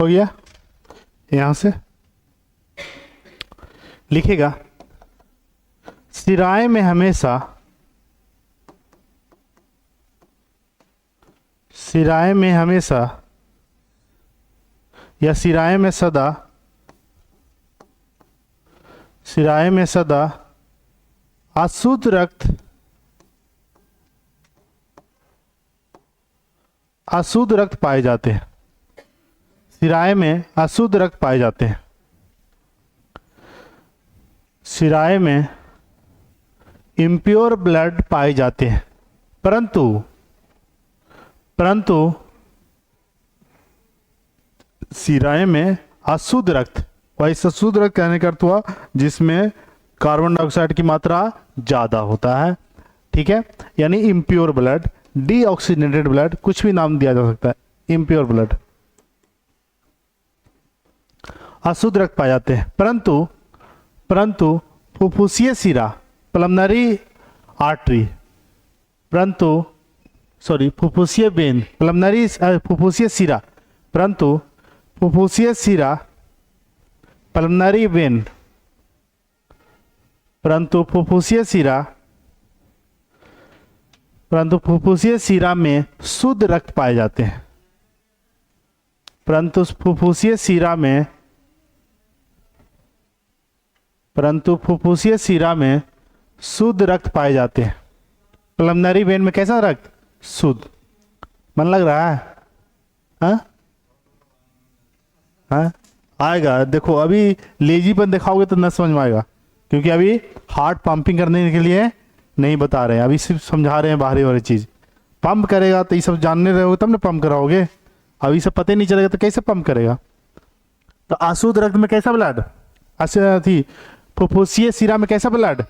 हो गया। यहां से लिखेगा सिराए में हमेशा, सिराए में हमेशा या सिराए में सदा, सिराए में सदा अशुद्ध रक्त, अशुद्ध रक्त पाए जाते हैं। सिराए में अशुद्ध रक्त पाए जाते हैं। सिराए में इम्प्योर ब्लड पाए जाते हैं। परंतु परंतु सिराए में अशुद्ध रक्त, वही अशुद्ध रक्त कहने का अर्थ हुआ जिसमें कार्बन डाइऑक्साइड की मात्रा ज़्यादा होता है। ठीक है, यानी इम्प्योर ब्लड, डीऑक्सीजनेटेड ब्लड, कुछ भी नाम दिया जा सकता है। इम्प्योर ब्लड, अशुद्ध रक्त पाए जाते हैं। परंतु परंतु फुफ्फुसीय सिरा, पल्मनरी आर्टरी, परंतु फुफ्फुसीय वेन, पल्मनरी फुफ्फुसीय सिरा, परंतु फुफ्फुसीय सिरा, पल्मनरी वेन, परंतु फुफ्फुसीय सिरा, परंतु फुफ्फुसीय सिरा में शुद्ध रक्त पाए जाते हैं। परंतु फुफ्फुसीय सिरा में, परंतु फुफ्फुसीय सिरा में शुद्ध रक्त पाए जाते हैं। पल्मनरी वेन में कैसा रक्त? शुद्ध। मन लग रहा है? हाँ हाँ, आएगा। देखो अभी लेजीपन दिखाओगे तो न समझ में आएगा, क्योंकि अभी हार्ट पंपिंग करने के लिए नहीं बता रहे हैं, अभी सिर्फ समझा रहे हैं बाहरी वाली चीज। पंप करेगा तो ये सब जानने रहोगे तब ना पंप कराओगे। अभी सब पता ही नहीं चलेगा तो कैसे पंप करेगा? तो अशुद्ध रक्त में कैसा ब्लड? थी फुफ्फुसीय सिरा में कैसा ब्लड?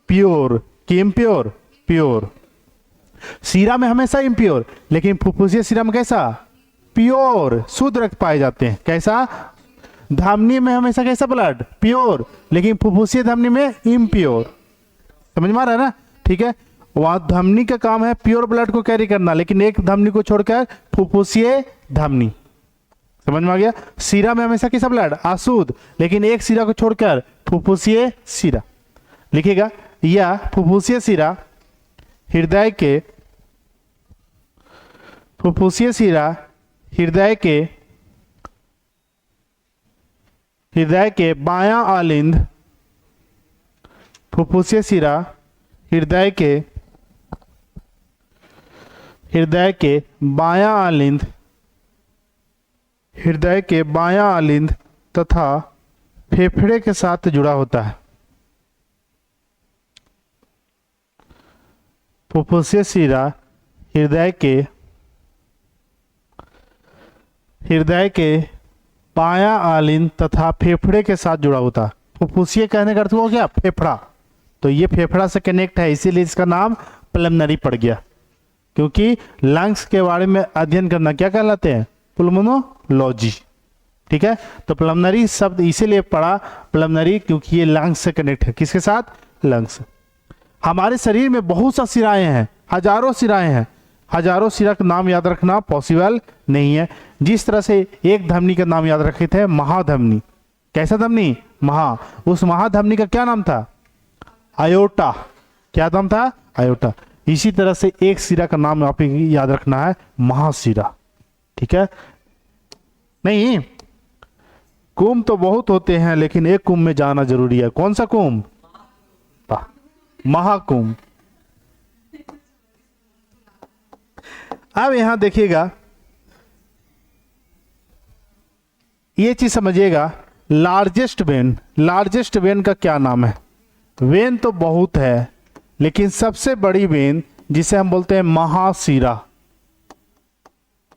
प्योर कि इम्प्योर? प्योर। सिरा में हमेशा इम्प्योर, लेकिन फुफ्फुसीय सिरा में कैसा? प्योर, शुद्ध रक्त पाए जाते हैं। कैसा? धमनी में हमेशा कैसा ब्लड? प्योर, लेकिन फुफ्फुसीय धमनी में इम्प्योर। समझ में आ रहा है ना? ठीक है, वहां धमनी का काम है प्योर ब्लड को कैरी करना, लेकिन एक धमनी को छोड़कर फुफ्फुसीय धमनी। समझ में आ गया? सिरा में हमेशा कैसा ब्लड? अशुद्ध, लेकिन एक सिरा को छोड़कर फुफ्फुसीय सिरा। लिखेगा या फुफ्फुसीय सिरा हृदय के, फुफ्फुसीय सिरा हृदय के बायां आलिंद, फुफ्फुसीय सिरा हृदय के बायां आलिंद, हृदय के बायां आलिंद तथा फेफड़े के साथ जुड़ा होता है। फुफ्फुसीय सिरा हृदय के बायां आलिंद तथा फेफड़े के साथ जुड़ा होता है। फुफ्फुसीय कहने का अर्थ हो गया फेफड़ा, तो ये फेफड़ा से कनेक्ट है, इसीलिए इसका नाम पल्मनरी पड़ गया। क्योंकि लंग्स के बारे में अध्ययन करना क्या कहलाते हैं? पुल्मोनोलॉजी। ठीक है, तो पल्मनरी शब्द इसीलिए पड़ा पल्मनरी, क्योंकि ये लंग्स से कनेक्ट है। किसके साथ? लंग्स। हमारे शरीर में बहुत सा सिराएं हैं, हजारों सिराएं हैं। हजारों सिरा का नाम याद रखना पॉसिबल नहीं है। जिस तरह से एक धमनी का नाम याद रखे थे, महाधमनी। कैसा धमनी? महा। उस महाधमनी का क्या नाम था? आयोटा। क्या नाम था? आयोटा। इसी तरह से एक सिरा का नाम आप याद रखना है, महासिरा। ठीक है, नहीं कुंभ तो बहुत होते हैं, लेकिन एक कुंभ में जाना जरूरी है। कौन सा कुंभ? महाकुंभ। अब यहां देखिएगा, ये चीज समझिएगा, लार्जेस्ट वेन, लार्जेस्ट वेन का क्या नाम है? वेन तो बहुत है, लेकिन सबसे बड़ी वेन जिसे हम बोलते हैं महाशिरा।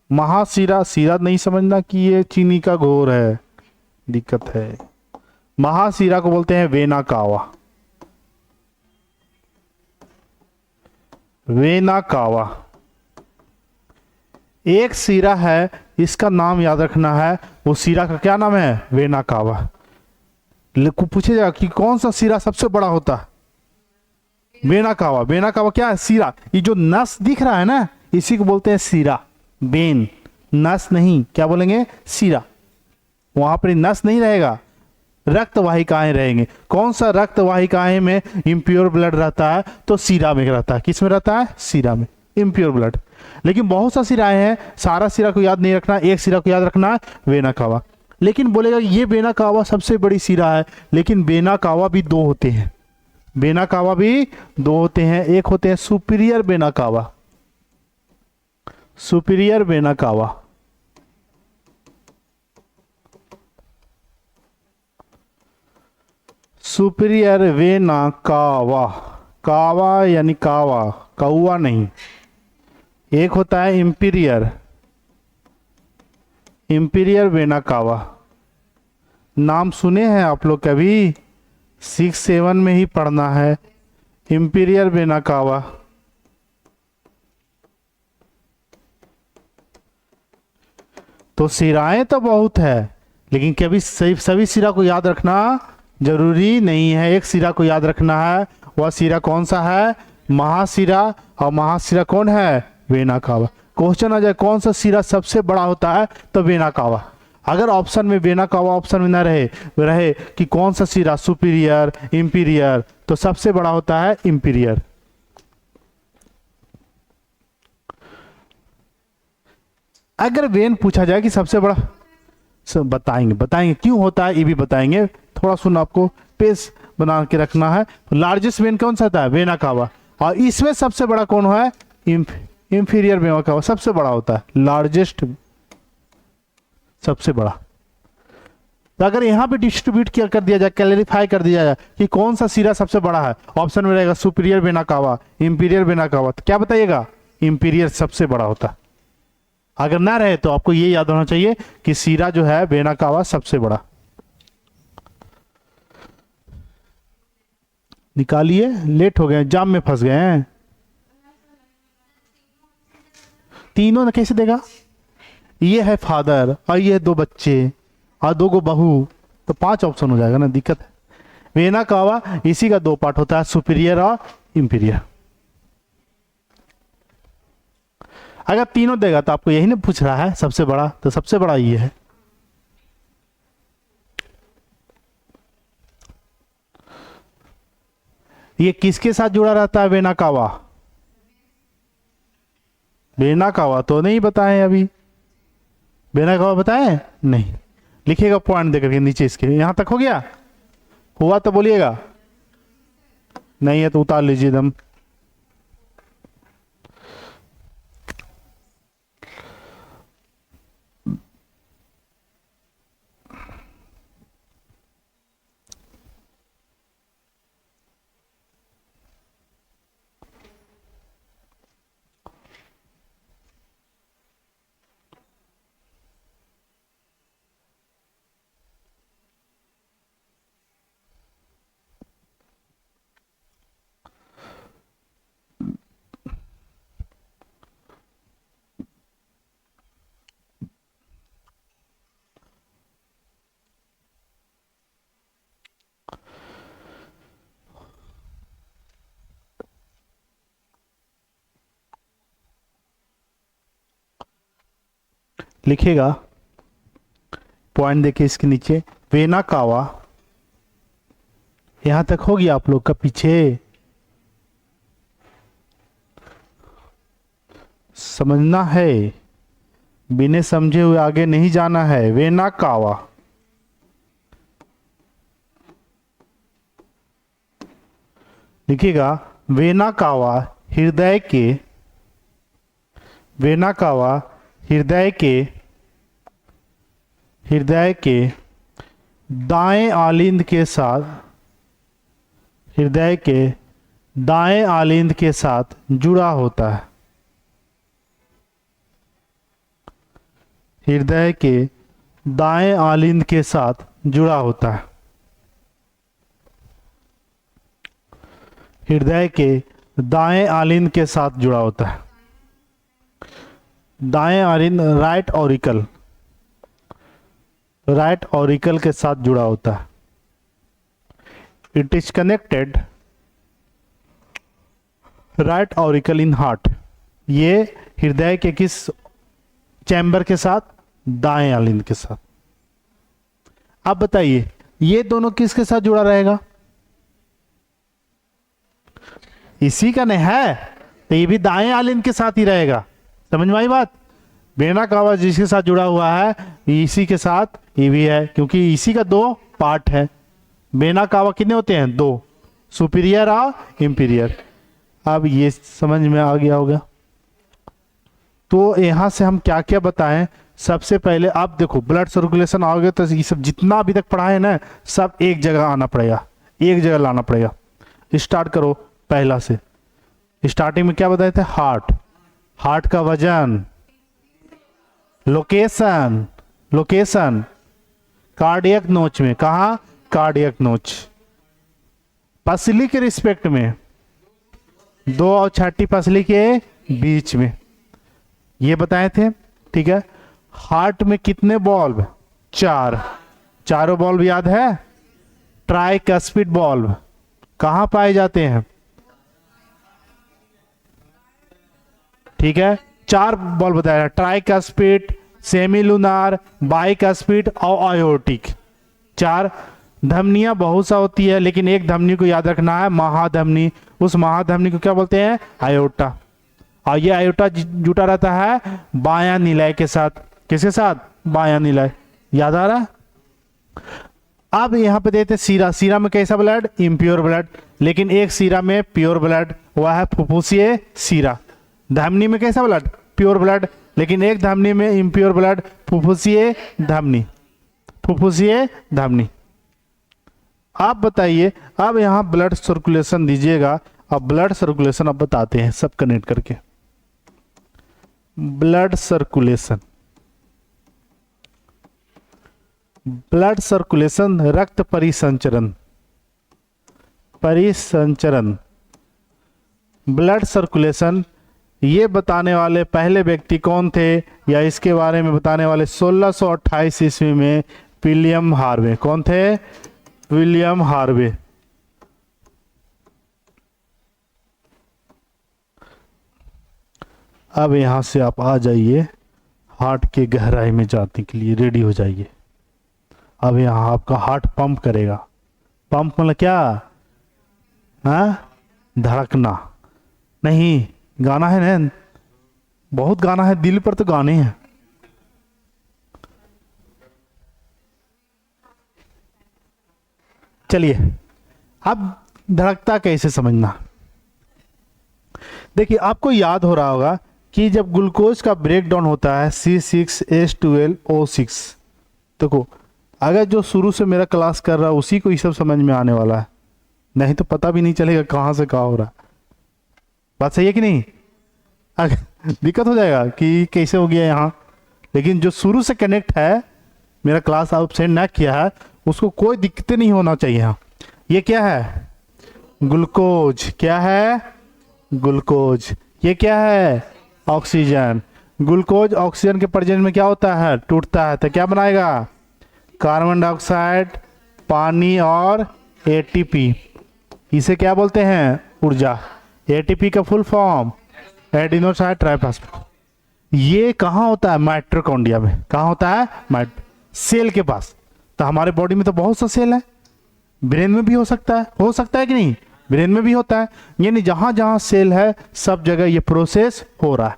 महाशिरा, शिरा नहीं समझना कि ये चीनी का घोर है, दिक्कत है। महाशिरा को बोलते हैं वेना कावा। वेना कावा एक सिरा है, इसका नाम याद रखना है। वो सिरा का क्या नाम है? Vena cava. पूछे जाएगा कि कौन सा सिरा सबसे बड़ा होता है? Vena cava. वेना कावा क्या है? सिरा। ये जो नस दिख रहा है ना, इसी को बोलते हैं सिरा। वेन, नस नहीं, क्या बोलेंगे? सिरा। वहां पर नस नहीं रहेगा, रक्त वाहिकाएं रहेंगे। कौन सा रक्त वाहिकाएं में इम्प्योर ब्लड रहता है? तो सीरा में रहता है। किस में रहता है? सीरा में, इम्प्योर ब्लड। लेकिन बहुत सा सिराएं हैं, सारा सिरा को याद नहीं रखना, एक सिरा को याद रखना, वेना कावा। लेकिन बोलेगा ये वेना कावा सबसे बड़ी सिरा है, लेकिन वेना कावा भी दो होते हैं, वेना कावा भी दो होते हैं। एक होते हैं superior vena cava, superior vena cava, superior vena cava, कावा यानी कावा, कौवा नहीं। एक होता है इंपीरियर, इंपीरियर वेना कावा। नाम सुने हैं आप लोग कभी? 6-7 में ही पढ़ना है, इंपीरियर वेना कावा। तो सिराएं तो बहुत है, लेकिन कभी सभी सिरा को याद रखना जरूरी नहीं है। एक सिरा को याद रखना है, वह सिरा कौन सा है? महासिरा। और महासिरा कौन है? Vena cava. क्वेश्चन आ जाए कौन सा सिरा सबसे बड़ा होता है, तो वेना कावा। अगर ऑप्शन में वेना कावा ऑप्शन में ना रहे कि कौन सा सिरा सुपीरियर इंपीरियर, तो सबसे बड़ा होता है इंपीरियर। अगर वेन पूछा जाए कि सबसे बड़ा, सब बताएंगे क्यों होता है, ये भी बताएंगे। थोड़ा सुन, आपको पेस बना के रखना है। लार्जेस्ट वेन कौन सा होता है? Vena cava. और इसमें सबसे बड़ा कौन है? इंफीरियर वेना कावा सबसे बड़ा होता है, लार्जेस्ट, सबसे बड़ा। तो अगर यहां पे डिस्ट्रीब्यूट किया कर दिया जाए, क्लैरिफाई कर दिया जाए कि कौन सा सिरा सबसे बड़ा है, ऑप्शन में रहेगा superior vena cava, imperial vena cava, तो क्या बताइएगा? इंपीरियर सबसे बड़ा होता है। अगर ना रहे तो आपको ये याद होना चाहिए कि सिरा जो है वेना कावा सबसे बड़ा। निकालिए, लेट हो गए, जाम में फंस गए हैं। तीनों ने कैसे देगा? ये है फादर और ये है 2 बच्चे और 2 को बहू, तो 5 ऑप्शन हो जाएगा ना, दिक्कत है। वेना कावा इसी का 2 पार्ट होता है, सुपीरियर और इंपीरियर। अगर तीनों देगा तो आपको यही ना पूछ रहा है सबसे बड़ा, तो सबसे बड़ा ये है। ये किसके साथ जुड़ा रहता है वेना कावा? वेना कावा तो नहीं बताएं अभी, वेना कावा बताएं नहीं। लिखिएगा पॉइंट देकर के नीचे, इसके यहां तक हो गया, हुआ तो बोलिएगा, नहीं है तो उतार लीजिए एकदम। लिखिएगा पॉइंट देखिए इसके नीचे, वेना कावा। यहां तक हो गया आप लोग का? पीछे समझना है, बिना समझे हुए आगे नहीं जाना है। वेना कावा, लिखिएगा वेना कावा हृदय के, वेना कावा हृदय के दाएं आलिंद के साथ, हृदय के दाएं आलिंद के साथ जुड़ा होता है। हृदय के दाएं आलिंद के साथ जुड़ा होता है। हृदय के दाएं आलिंद के साथ जुड़ा होता है। दाएं आलिंद राइट ऑरिकल, राइट ऑरिकल के साथ जुड़ा होता है। It is connected right auricle in heart. ये हृदय के किस चैम्बर के साथ? दाएं आलिंद के साथ। अब बताइए ये दोनों किसके साथ जुड़ा रहेगा? इसी का नहीं है तो ये भी दाएं आलिन के साथ ही रहेगा। समझ में आई बात? वेना कावा जिसके साथ जुड़ा हुआ है इसी के साथ ये भी है, क्योंकि इसी का दो पार्ट है। वेना कावा कितने होते हैं? दो, सुपीरियर और इंपीरियर। अब ये समझ में आ गया होगा। तो यहां से हम क्या क्या बताएं? सबसे पहले आप देखो ब्लड सर्कुलेशन आओगे तो ये सब जितना अभी तक पढ़ा है ना सब एक जगह आना पड़ेगा, एक जगह लाना पड़ेगा। स्टार्ट करो पहला से। स्टार्टिंग में क्या बताए थे? हार्ट, हार्ट का वजन, लोकेशन, लोकेशन कार्डियक नोच में, कहा? कार्डियक नोच। पसली के रिस्पेक्ट में, दो और छठी पसली के बीच में, ये बताए थे। ठीक है। हार्ट में कितने बॉल्व? चार, चारों बॉल्व याद है? ट्राइकस्पिड बॉल्व कहां पाए जाते हैं? ठीक है, चार बॉल्व बताया, ट्राइकस्पिड, सेमीलुनार, बाइकस्पिड और आयोटिक। चार। धमनियां बहुत सा होती है लेकिन एक धमनी को याद रखना है, महाधमनी। उस महाधमनी को क्या बोलते हैं? आयोटा। और ये आयोटा जुटा रहता है बायां निलय के साथ। किसके साथ? बायां निलय। याद आ रहा? अब यहां पे देते सीरा। सीरा में कैसा ब्लड? Impure blood. लेकिन एक सीरा में प्योर ब्लड, वह है फुफ्फुसीय सीरा। धमनी में कैसा ब्लड? Pure blood. लेकिन एक धमनी में इम्प्योर ब्लड, फुफ्फुसीय धमनी, फुफ्फुसीय धमनी। आप बताइए, अब यहां ब्लड सर्कुलेशन दीजिएगा। अब ब्लड सर्कुलेशन अब बताते हैं सब कनेक्ट करके। ब्लड सर्कुलेशन, ब्लड सर्कुलेशन, रक्त परिसंचरण, परिसंचरण, ब्लड सर्कुलेशन। ये बताने वाले पहले व्यक्ति कौन थे या इसके बारे में बताने वाले 1628 ईस्वी में विलियम हार्वे। कौन थे? William Harvey. अब यहां से आप आ जाइए, हार्ट के गहराई में जाने के लिए रेडी हो जाइए। अब यहां आपका हार्ट पंप करेगा। पंप मतलब क्या? हाँ, धड़कना नहीं, गाना है ना, बहुत गाना है, दिल पर तो गाने हैं। चलिए अब धड़कता कैसे समझना। देखिए आपको याद हो रहा होगा कि जब ग्लूकोज का ब्रेकडाउन होता है C6H12O6, देखो अगर जो शुरू से मेरा क्लास कर रहा है उसी को ये सब समझ में आने वाला है, नहीं तो पता भी नहीं चलेगा कहाँ से कहाँ हो रहा है। बात सही है कि नहीं? अगर दिक्कत हो जाएगा कि कैसे हो गया यहाँ। लेकिन जो शुरू से कनेक्ट है, मेरा क्लास आप सेंड ना किया है, उसको कोई दिक्कत नहीं होना चाहिए। यहाँ ये क्या है? ग्लूकोज। क्या है? ग्लूकोज। ये क्या है? ऑक्सीजन। ग्लूकोज ऑक्सीजन के प्रेजेंस में क्या होता है? टूटता है, तो क्या बनाएगा? कार्बन डाइऑक्साइड, पानी और एटीपी। इसे क्या बोलते हैं? ऊर्जा। एटीपी का फुल फॉर्म एडिनोसाइड ट्राइफॉस्फेट। ये कहाँ होता है? माइटोकॉन्ड्रिया में। कहाँ होता है? सेल के पास। तो हमारे बॉडी में तो बहुत सा सेल है, ब्रेन में भी हो सकता है कि नहीं? ब्रेन में भी होता है। यानी जहां जहां सेल है सब जगह ये प्रोसेस हो रहा है,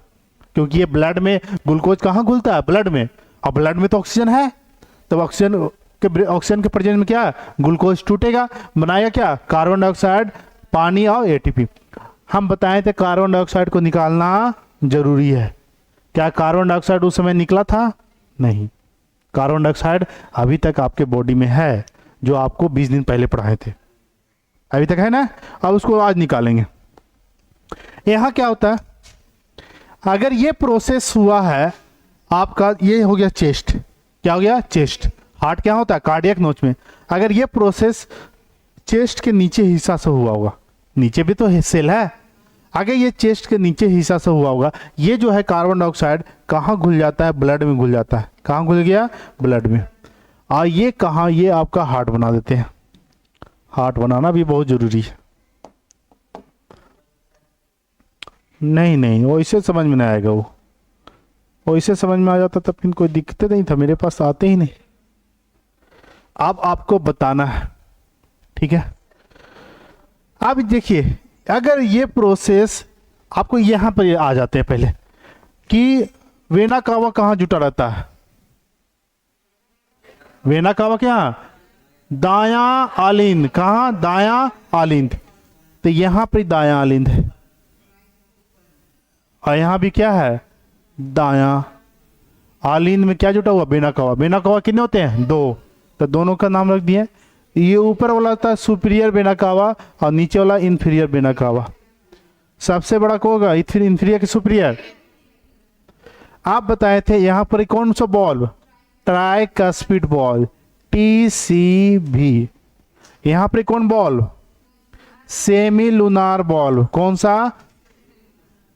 क्योंकि ये ब्लड में ग्लूकोज कहाँ घुलता है? ब्लड में। और ब्लड में तो ऑक्सीजन है, तो ऑक्सीजन के प्रेजेंस में क्या? ग्लूकोज टूटेगा, बनाएगा क्या? कार्बन डाइऑक्साइड, पानी और एटीपी। हम बताए थे कार्बन डाइऑक्साइड को निकालना जरूरी है। क्या कार्बन डाइऑक्साइड उस समय निकला था? नहीं। कार्बन डाइऑक्साइड अभी तक आपके बॉडी में है, जो आपको 20 दिन पहले पढ़ाए थे, अभी तक है ना। अब उसको आज निकालेंगे। यहां क्या होता है? अगर ये प्रोसेस हुआ है आपका, ये हो गया चेस्ट। क्या हो गया? चेस्ट। हार्ट क्या होता है? कार्डियक नोच में। अगर ये प्रोसेस चेस्ट के नीचे हिस्सा से हुआ होगा, नीचे भी तो सेल है, अगर ये चेस्ट के नीचे हिस्सा से हुआ होगा, ये जो है कार्बन डाइऑक्साइड कहाँ घुल जाता है? ब्लड में घुल जाता है। कहाँ घुल गया? ब्लड में। और ये कहाँ? ये आपका हार्ट बना देते हैं। हार्ट बनाना भी बहुत जरूरी है। नहीं नहीं, वैसे समझ में नहीं आएगा। वो वैसे समझ में आ जाता तब फिर कोई दिक्कत नहीं था, मेरे पास आते ही नहीं। अब आपको बताना है, ठीक है। अब देखिए, अगर ये प्रोसेस आपको यहां पर आ जाते हैं पहले कि वेना कावा कहां जुटा रहता है, वेना कावा क्या, दाया आलिंद, कहां, दाया आलिंद। तो यहां पर दाया आलिंद है और यहां भी क्या है, दाया आलिंद में क्या जुटा हुआ, बेना कवा। बेना कवा कितने होते हैं, दो, तो दोनों का नाम रख दिए। ये ऊपर वाला था सुपीरियर बेना कावा और नीचे वाला इंफीरियर बेना कावा। सबसे बड़ा कौन होगा, इंफीरियर के सुपीरियर। आप बताए थे यहां पर कौन सा बॉल, ट्राइकस्पिड बॉल, TCB। यहां पर कौन बॉल, सेमी लूनार बॉल। कौन सा,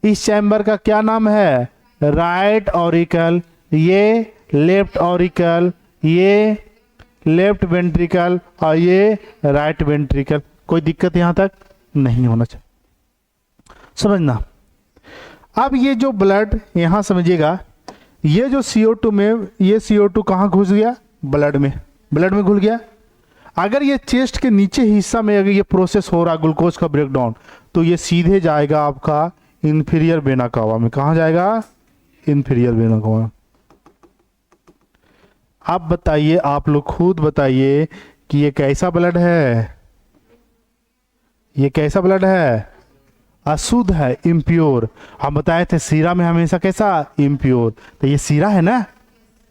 इस चैम्बर का क्या नाम है, राइट ऑरिकल, ये लेफ्ट ऑरिकल, ये लेफ्ट वेंट्रिकल और ये राइट वेंट्रिकल। कोई दिक्कत यहां तक नहीं होना चाहिए, समझना। अब ये जो ब्लड यहां समझिएगा, ये जो CO2 में, ये CO2 कहां घुस गया, ब्लड में, ब्लड में घुल गया। अगर ये चेस्ट के नीचे हिस्सा में अगर ये प्रोसेस हो रहा ग्लूकोज का ब्रेकडाउन, तो ये सीधे जाएगा आपका इंफीरियर वेना कावा में। कहां जाएगा, इंफीरियर वेना कावा। आप बताइए, आप लोग खुद बताइए कि ये कैसा ब्लड है, ये कैसा ब्लड है, अशुद्ध है, इम्प्योर। हम बताए थे सीरा में हमेशा कैसा, इम्प्योर। तो ये सीरा है ना,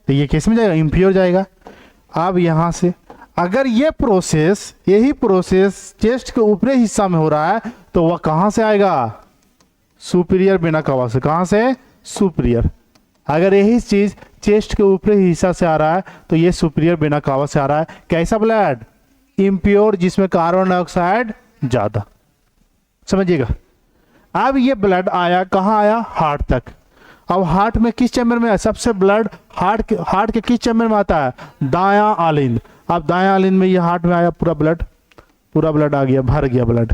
तो ये कैसे में जाएगा, इम्प्योर जाएगा। अब यहां से अगर ये प्रोसेस, यही प्रोसेस चेस्ट के ऊपरी हिस्सा में हो रहा है, तो वह कहां से आएगा, सुपीरियर वेना कावा से। कहां से, सुपीरियर। अगर यही चीज चेस्ट के ऊपरी हिस्सा से आ रहा है, तो ये सुपीरियर वेना कावा से आ रहा है। कैसा ब्लड, इम्प्योर, जिसमें कार्बन डाइऑक्साइड ज्यादा, समझिएगा। अब ये ब्लड आया कहां आया, हार्ट तक। अब हार्ट में किस चैम्बर में है, सबसे ब्लड हार्ट के किस चैम्बर में आता है, दाया आलिंद। अब दाया आलिंद में ये हार्ट में आया पूरा ब्लड आ गया, भर गया ब्लड,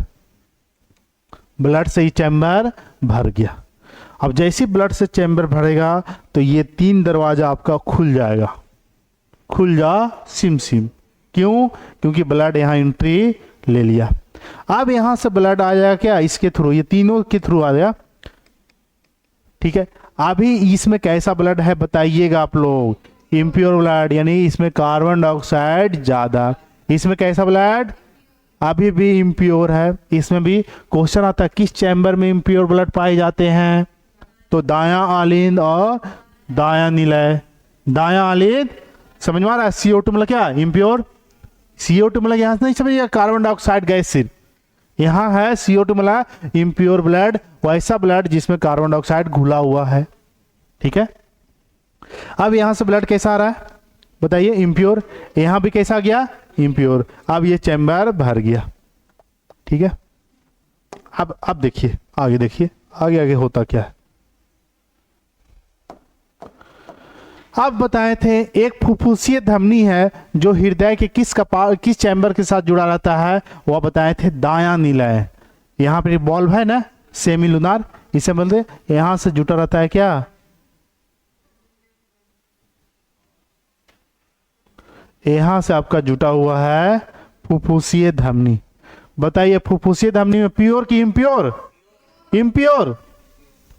ब्लड से ही चैम्बर भर गया। अब जैसे ब्लड से चैम्बर भरेगा तो ये 3 दरवाजा आपका खुल जाएगा, खुल जा सिम सिम। क्यों, क्योंकि ब्लड यहाँ एंट्री ले लिया। अब यहां से ब्लड आ जाएगा क्या, इसके थ्रू, ये तीनों के थ्रू आ गया, ठीक है। अभी इसमें कैसा ब्लड है बताइएगा आप लोग, इम्प्योर ब्लड, यानी इसमें कार्बन डाइऑक्साइड ज्यादा। इसमें कैसा ब्लड, अभी भी इम्प्योर है। इसमें भी क्वेश्चन आता है किस चैम्बर में इम्प्योर ब्लड पाए जाते हैं, तो दाया आलिंद और दाया निलय। दाया आलिंद समझ में आ रहा है, CO2 मतलब क्या, इम्प्योर। CO2 मतलब यहां से नहीं समझिएगा कार्बन डाइऑक्साइड गैस, सिर्फ यहां है CO2 मतलब इम्प्योर ब्लड, वैसा ब्लड जिसमें कार्बन डाइऑक्साइड घुला हुआ है, ठीक है। अब यहां से ब्लड कैसा आ रहा है बताइए, इम्प्योर। यहां भी कैसा गया, इम्प्योर। अब ये चैम्बर भर गया, ठीक है। अब देखिए आगे, देखिए आगे आगे होता क्या है। अब बताए थे एक फुफ्फुसीय धमनी है जो हृदय के किस चैम्बर के साथ जुड़ा रहता है, वह बताए थे दाया निलय। यहां पर बॉल्व है ना, सेमी लूनार, इसे बोलते, यहां से जुटा रहता है क्या, यहां से आपका जुटा हुआ है फुफ्फुसीय धमनी। बताइए फुफ्फुसीय धमनी में प्योर कि इम्प्योर, इम्प्योर।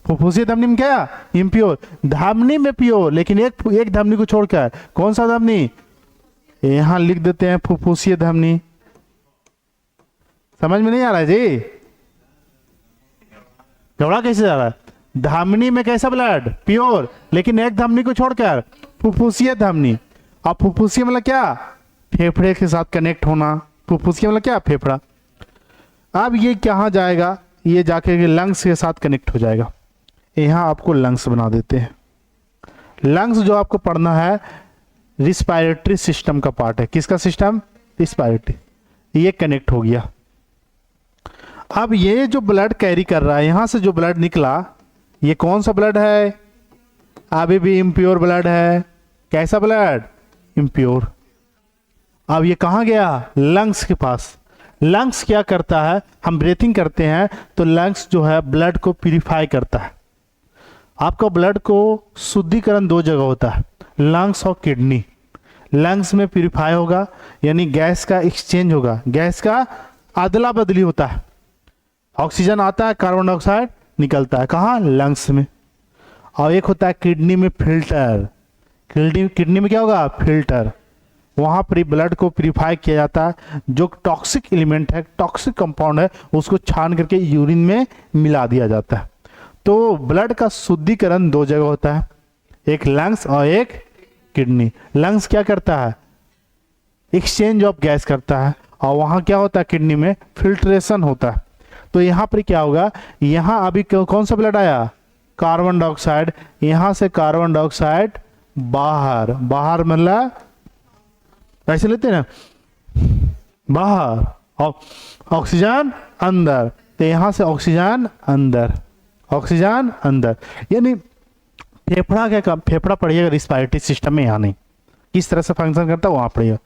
फुफ्फुसीय धमनी में क्या, इम्प्योर। धमनी में प्योर, लेकिन एक धमनी को छोड़कर, कौन सा धमनी, यहां लिख देते हैं फुफ्फुसीय धमनी। समझ में नहीं आ रहा है जी, झगड़ा कैसे जा रहा है। धमनी में कैसा ब्लड, प्योर, लेकिन एक धमनी को छोड़कर फुफ्फुसीय धमनी। अब फुफ्फुसीय मतलब क्या, फेफड़े के साथ कनेक्ट होना, फुफ्फुसीय मतलब क्या, फेफड़ा। अब ये कहां जाएगा, ये जाके लंग्स के साथ कनेक्ट हो जाएगा। यहां आपको लंग्स बना देते हैं। लंग्स जो आपको पढ़ना है रिस्पायरेटरी सिस्टम का पार्ट है। किसका सिस्टम, रिस्पायरेटरी। ये कनेक्ट हो गया। अब ये जो ब्लड कैरी कर रहा है, यहां से जो ब्लड निकला, ये कौन सा ब्लड है, अभी भी इम्प्योर ब्लड है। कैसा ब्लड, इम्प्योर। अब ये कहां गया, लंग्स के पास। लंग्स क्या करता है, हम ब्रीथिंग करते हैं तो लंग्स जो है ब्लड को प्यूरिफाई करता है। आपका ब्लड को शुद्धिकरण 2 जगह होता है, लंग्स और किडनी। लंग्स में प्यूरिफाई होगा, यानी गैस का एक्सचेंज होगा, गैस का अदला बदली होता है। ऑक्सीजन आता है, कार्बन डाइऑक्साइड निकलता है, कहाँ? लंग्स में। और एक होता है किडनी में फिल्टर। किडनी में क्या होगा? फिल्टर। वहाँ पर ब्लड को प्यूरिफाई किया जाता है, जो टॉक्सिक एलिमेंट है, टॉक्सिक कंपाउंड है, उसको छान करके यूरिन में मिला दिया जाता है। तो ब्लड का शुद्धिकरण दो जगह होता है, एक लंग्स और एक किडनी। लंग्स क्या करता है? एक्सचेंज ऑफ गैस करता है, और वहाँ क्या होता है? किडनी में फिल्ट्रेशन होता है। तो यहाँ पर क्या होगा? यहाँ अभी कौन सा ब्लड आया? Carbon dioxide. यहाँ से कार्बन डाइऑक्साइड बाहर, बाहर मतलब ऐसे लेते हैं ना, बाहर, और ऑक्सीजन अंदर। तो यहाँ से ऑक्सीजन अंदर, ऑक्सीजन अंदर। यानी फेफड़ा क्या काम? फेफड़ा पढ़िएगा रिस्पायरेटरी सिस्टम में, यहाँ नहीं, किस तरह से फंक्शन करता है वहाँ पढ़िएगा।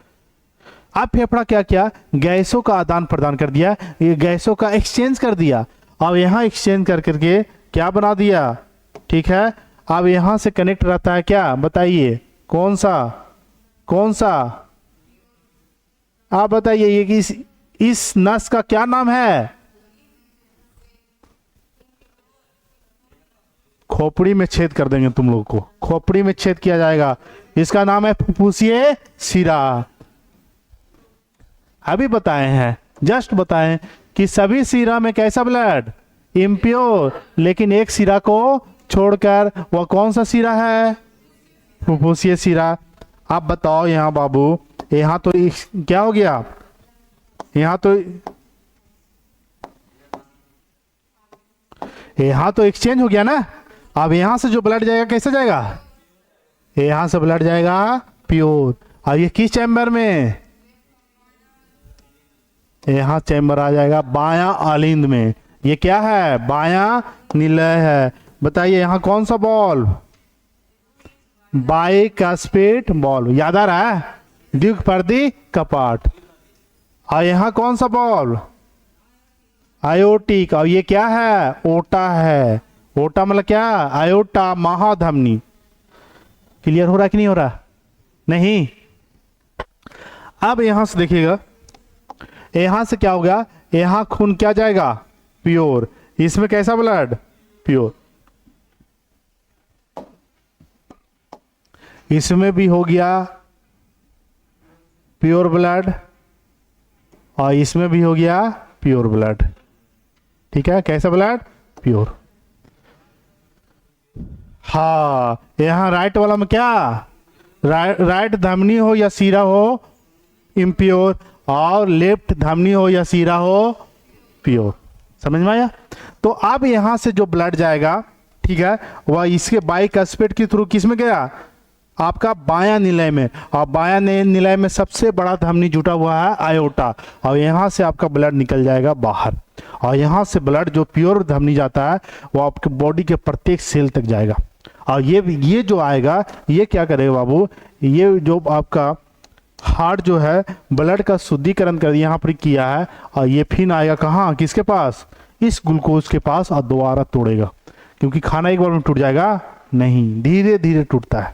अब फेफड़ा क्या किया? गैसों का आदान प्रदान कर दिया, ये गैसों का एक्सचेंज कर दिया, और यहाँ एक्सचेंज कर करके क्या बना दिया? ठीक है, अब यहाँ से कनेक्ट रहता है क्या? बताइए कौन सा? कौन सा? आप बताइए, ये कि इस नस का क्या नाम है? खोपड़ी में छेद कर देंगे तुम लोग को, खोपड़ी में छेद किया जाएगा, इसका नाम है फुफ्फुसीय शिरा। अभी बताए हैं, जस्ट बताएं कि सभी शिरा में कैसा ब्लड? इम्प्योर, लेकिन एक शिरा को छोड़कर, वह कौन सा शिरा है? फुफ्फुसीय शिरा। आप बताओ यहाँ बाबू, यहाँ तो क्या हो गया? यहाँ तो एक्सचेंज हो गया ना। अब यहाँ से जो ब्लड जाएगा कैसे जाएगा? यहाँ से ब्लड जाएगा प्योर। अब ये किस चैम्बर में? यहाँ चैम्बर आ जाएगा बायां अलिंद में। ये क्या है? बायां निलय है। बताइए यहाँ कौन सा बॉल? बाइकास्पेट बॉल, याद आ रहा है? द्विपर्दी कपाट। और यहाँ कौन सा बॉल? आयोटिक। और ये क्या है? ओटा है। ओटा मतलब क्या? आयोटा, महाधमनी। क्लियर हो रहा कि नहीं हो रहा? नहीं। अब यहां से देखिएगा, यहां से क्या होगा? यहां खून क्या जाएगा? प्योर। इसमें कैसा ब्लड? प्योर। इसमें भी हो गया प्योर ब्लड, और इसमें भी हो गया प्योर ब्लड। ठीक है, कैसा ब्लड? प्योर। हाँ, यहां राइट वाला में क्या? राइट धमनी हो या सीरा हो इम्प्योर, और लेफ्ट धमनी हो या सीरा हो प्योर। समझ में आया? तो अब यहां से जो ब्लड जाएगा, ठीक है, वह इसके बाइकास्पेट के थ्रू किस में गया? आपका बायां निलय में। और बायां निलय में सबसे बड़ा धमनी जुटा हुआ है आयोटा, और यहां से आपका ब्लड निकल जाएगा बाहर। और यहां से ब्लड जो प्योर धमनी जाता है वो आपके बॉडी के प्रत्येक सेल तक जाएगा। और ये जो आएगा, ये क्या करेगा बाबू? ये जो आपका हार्ट जो है ब्लड का शुद्धिकरण कर यहाँ पर किया है, और ये फिर आएगा कहाँ? किसके पास? इस ग्लूकोज के पास, और दोबारा तोड़ेगा, क्योंकि खाना एक बार में टूट जाएगा नहीं, धीरे धीरे टूटता है।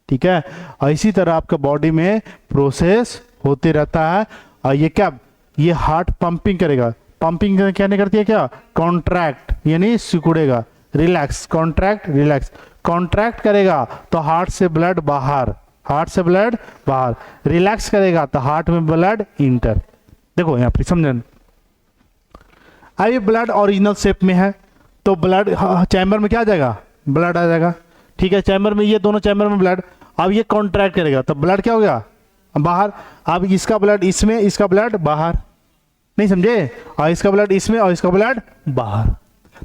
ठीक है, और इसी तरह आपका बॉडी में प्रोसेस होते रहता है। और ये क्या? ये हार्ट पंपिंग करेगा। पंपिंग क्या नहीं करती है? क्या? कॉन्ट्रैक्ट, यानी सिकुड़ेगा। Relax, contract, relax. कॉन्ट्रैक्ट करेगा तो हार्ट से ब्लड बाहर, हार्ट से ब्लड बाहर। रिलैक्स करेगा तो हार्ट में ब्लड इंटर। देखो यहाँ पर समझन। अब ये ब्लड ओरिजिनल शेप में है, तो ब्लड चैम्बर में क्या आ जाएगा? ब्लड आ जाएगा। ठीक है, चैम्बर में, ये दोनों चैम्बर में ब्लड। अब ये कॉन्ट्रैक्ट करेगा तो ब्लड क्या हो गया? बाहर। अब इसका ब्लड इसमें, इसका ब्लड बाहर। नहीं समझे? और इसका ब्लड इसमें, और इसका ब्लड बाहर।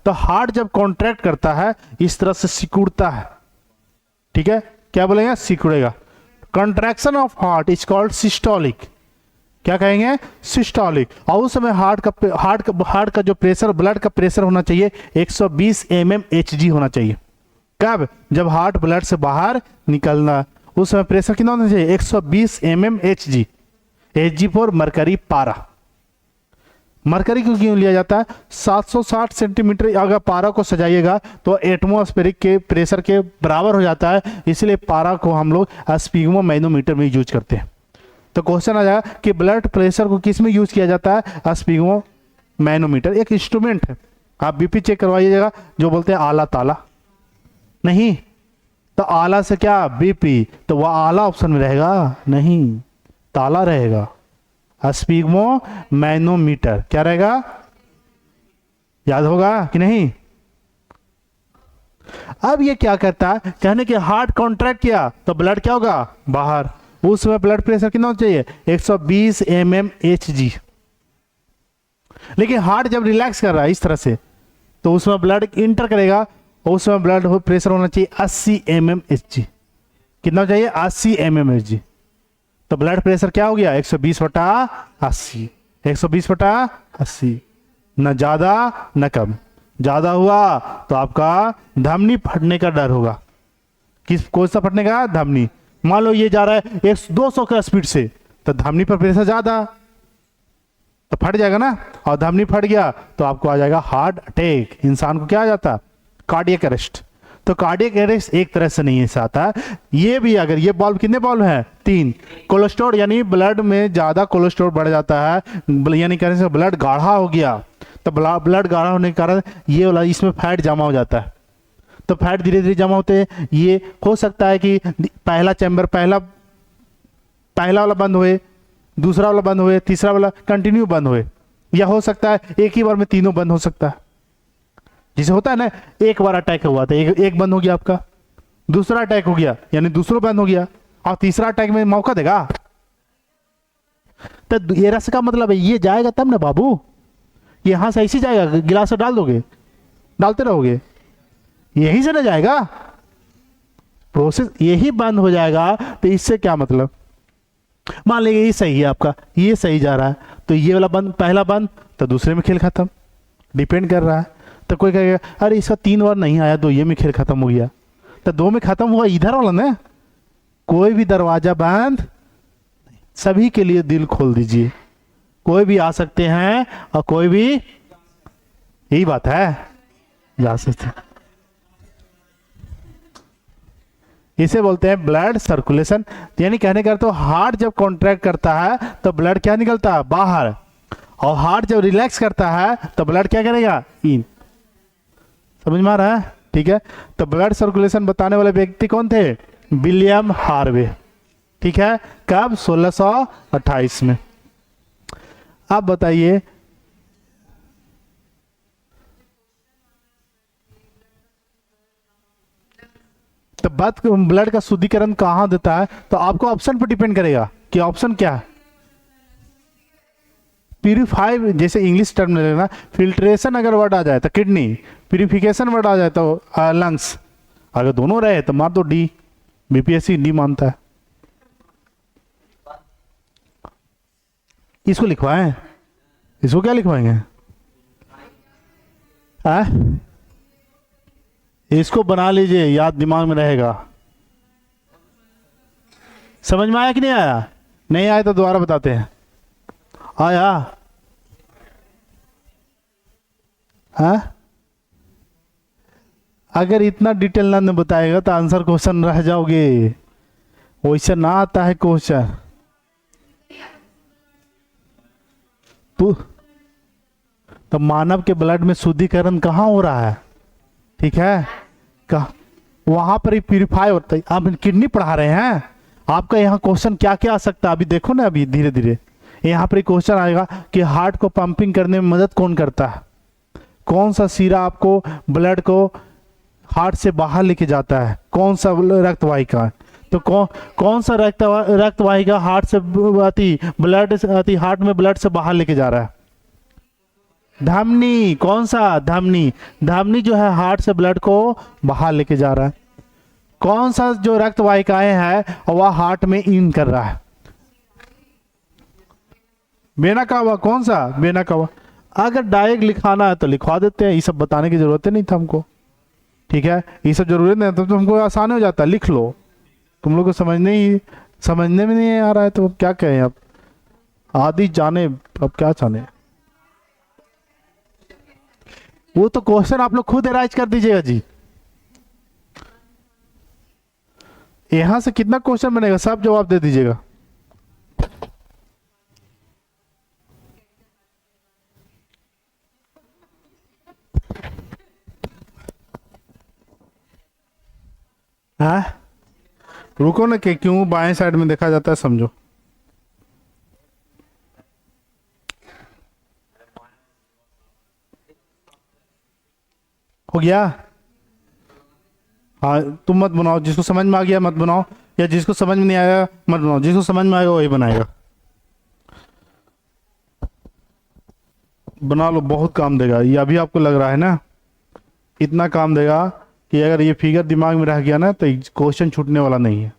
तो हार्ट जब कॉन्ट्रैक्ट करता है इस तरह से सिकुड़ता है। ठीक है, क्या बोलेंगे? सिकुड़ेगा। Contraction of heart is called systolic. क्या कहेंगे? सिस्टोलिक। और उस समय हार्ट का जो प्रेशर, ब्लड का प्रेशर होना चाहिए 120 mmHg होना चाहिए। कब? जब हार्ट ब्लड से बाहर निकलना, उस समय प्रेशर कितना होना चाहिए? 120 mmHg। Hg फॉर मरकरी पारा। मरकरी को क्यों लिया जाता है? 760 सेंटीमीटर अगर पारा को सजाइएगा तो एटमॉस्फेरिक के प्रेशर के बराबर हो जाता है, इसलिए पारा को हम लोग स्पिग्मो मैनोमीटर में यूज करते हैं। तो क्वेश्चन आ जाएगा कि ब्लड प्रेशर को किस में यूज किया जाता है? स्पिग्मो मैनोमीटर एक इंस्ट्रूमेंट है। आप बीपी चेक करवाइएगा, जो बोलते हैं आला ताला नहीं, तो आला से क्या बीपी, तो वह आला ऑप्शन में रहेगा नहीं, ताला रहेगा। स्पिग्मो मैनोमीटर क्या रहेगा, याद होगा कि नहीं? अब ये क्या करता है, कहने कि हार्ट कॉन्ट्रैक्ट किया तो ब्लड क्या होगा, बाहर। उस समय ब्लड प्रेशर कितना होना चाहिए? 120 mmHg। लेकिन हार्ट जब रिलैक्स कर रहा है इस तरह से, तो उसमें ब्लड इंटर करेगा, और उसमें ब्लड प्रेशर होना चाहिए 80 mmHg। कितना चाहिए? 80 mmHg। तो ब्लड प्रेशर क्या हो गया? 120/80। 120/80, न ज्यादा न कम। ज्यादा हुआ तो आपका धमनी फटने का डर होगा। किस कौन सा फटने का? धमनी। मान लो ये जा रहा है 200 का स्पीड से, तो धमनी पर प्रेशर ज्यादा, तो फट जाएगा ना, और धमनी फट गया तो आपको आ जाएगा हार्ट अटैक। इंसान को क्या आ जाता? Cardiac arrest. तो कार्डियक अरेस्ट एक तरह से नहीं ऐसा आता है। ये भी अगर ये बॉल्व, कितने बॉल्व हैं? 3। कोलेस्ट्रॉल यानी ब्लड में ज्यादा कोलेस्ट्रॉल बढ़ जाता है, यानी कहने से ब्लड गाढ़ा हो गया, तो ब्लड गाढ़ा होने के कारण ये वाला इसमें फैट जमा हो जाता है। तो फैट धीरे धीरे जमा होते हैं। ये हो सकता है कि पहला चैम्बर पहला वाला बंद हुए, दूसरा वाला बंद हुए, तीसरा वाला कंटिन्यू बंद हुए, या हो सकता है एक ही बार में तीनों बंद हो सकता है। जिसे होता है ना, एक बार अटैक हुआ था, एक बंद हो गया आपका, दूसरा अटैक हो गया यानी दूसरा बंद हो गया, और तीसरा अटैक में मौका देगा। तो ये रस का मतलब है ये जाएगा तब ना बाबू, यहां से ऐसे जाएगा, गिलास से डाल दोगे, डालते रहोगे, यहीं से ना जाएगा, प्रोसेस यही बंद हो जाएगा। तो इससे क्या मतलब, मान लीजिए ये सही है आपका, ये सही जा रहा है, तो ये वाला बंद, पहला बंद, तो दूसरे में खेल खत्म, डिपेंड कर रहा है। तो कोई कहेगा अरे इसका 3 बार नहीं आया, तो ये में खेल खत्म हो गया, तो 2 में खत्म हुआ इधर वाला ना। कोई भी दरवाजा बंद, सभी के लिए दिल खोल दीजिए, कोई भी आ सकते हैं और कोई भी, यही बात है, जा सकते। इसे बोलते हैं ब्लड सर्कुलेशन। यानी कहने का तो हार्ट जब कॉन्ट्रैक्ट करता है तो ब्लड क्या निकलता है? बाहर, और हार्ट जब रिलैक्स करता है तो ब्लड क्या करेगा? इन। समझ में आ रहा है? ठीक है। तो ब्लड सर्कुलेशन बताने वाले व्यक्ति कौन थे? William Harvey. ठीक है। कब? 1628 में। आप बताइए, तो बात ब्लड का शुद्धिकरण कहां देता है? तो आपको ऑप्शन पर डिपेंड करेगा कि ऑप्शन क्या है। प्यूरिफाई जैसे इंग्लिश टर्म में लेना, फिल्ट्रेशन अगर वर्ड आ जाए तो किडनी, प्यूरिफिकेशन वर्ड आ जाए तो लंग्स, अगर दोनों रहे तो मान तो डी, बीपीएससी डी मानता है। इसको लिखवाएं, इसको क्या लिखवाएंगे? इसको बना लीजिए, याद दिमाग में रहेगा। समझ में आया कि नहीं आया? नहीं आया तो दोबारा बताते हैं। आया? हाँ, अगर इतना डिटेल ना बताएगा तो आंसर क्वेश्चन रह जाओगे, वैसे ना आता है क्वेश्चन। तो मानव के ब्लड में शुद्धिकरण कहाँ हो रहा है? ठीक है, वहां पर ही प्यूरिफाई होता है। आप किडनी पढ़ा रहे हैं, आपका यहाँ क्वेश्चन क्या क्या आ सकता है अभी देखो ना, अभी धीरे धीरे यहाँ पर क्वेश्चन आएगा कि हार्ट को पंपिंग करने में मदद कौन करता है, कौन सा सीरा आपको ब्लड को हार्ट से बाहर लेके जाता है, कौन सा रक्त वाहिका, तो कौन सा रक्त वाहिका हार्ट से हार्ट में ब्लड से बाहर लेके जा रहा है? धमनी। कौन सा? धमनी। धमनी जो है हार्ट से ब्लड को बाहर लेके जा रहा है। कौन सा जो रक्त वाहिकाएं हैं वह हार्ट में इन कर रहा है? Vena cava. कौन सा? Vena cava. अगर डायरेक्ट लिखाना है तो लिखवा देते हैं, ये सब बताने की जरूरत नहीं था हमको। ठीक है, ये सब जरूरत नहीं, तो हमको आसान हो जाता है, लिख लो। तुम लोग को समझने में नहीं आ रहा है तो क्या कहें अब, आदि जाने अब क्या जाने। वो तो क्वेश्चन आप लोग खुद एराइज कर दीजिएगा जी। यहां से कितना क्वेश्चन बनेगा, सब जवाब दे दीजिएगा। हाँ रुको ना, कि क्यों बाएं साइड में देखा जाता है समझो। हो गया। हाँ तुम मत बनाओ, जिसको समझ में आ गया मत बनाओ, या जिसको समझ में नहीं आया मत बनाओ, जिसको समझ में आएगा वही बनाएगा। बना लो, बहुत काम देगा ये। अभी आपको लग रहा है ना इतना काम देगा कि अगर ये फिगर दिमाग में रह गया ना तो क्वेश्चन छूटने वाला नहीं है।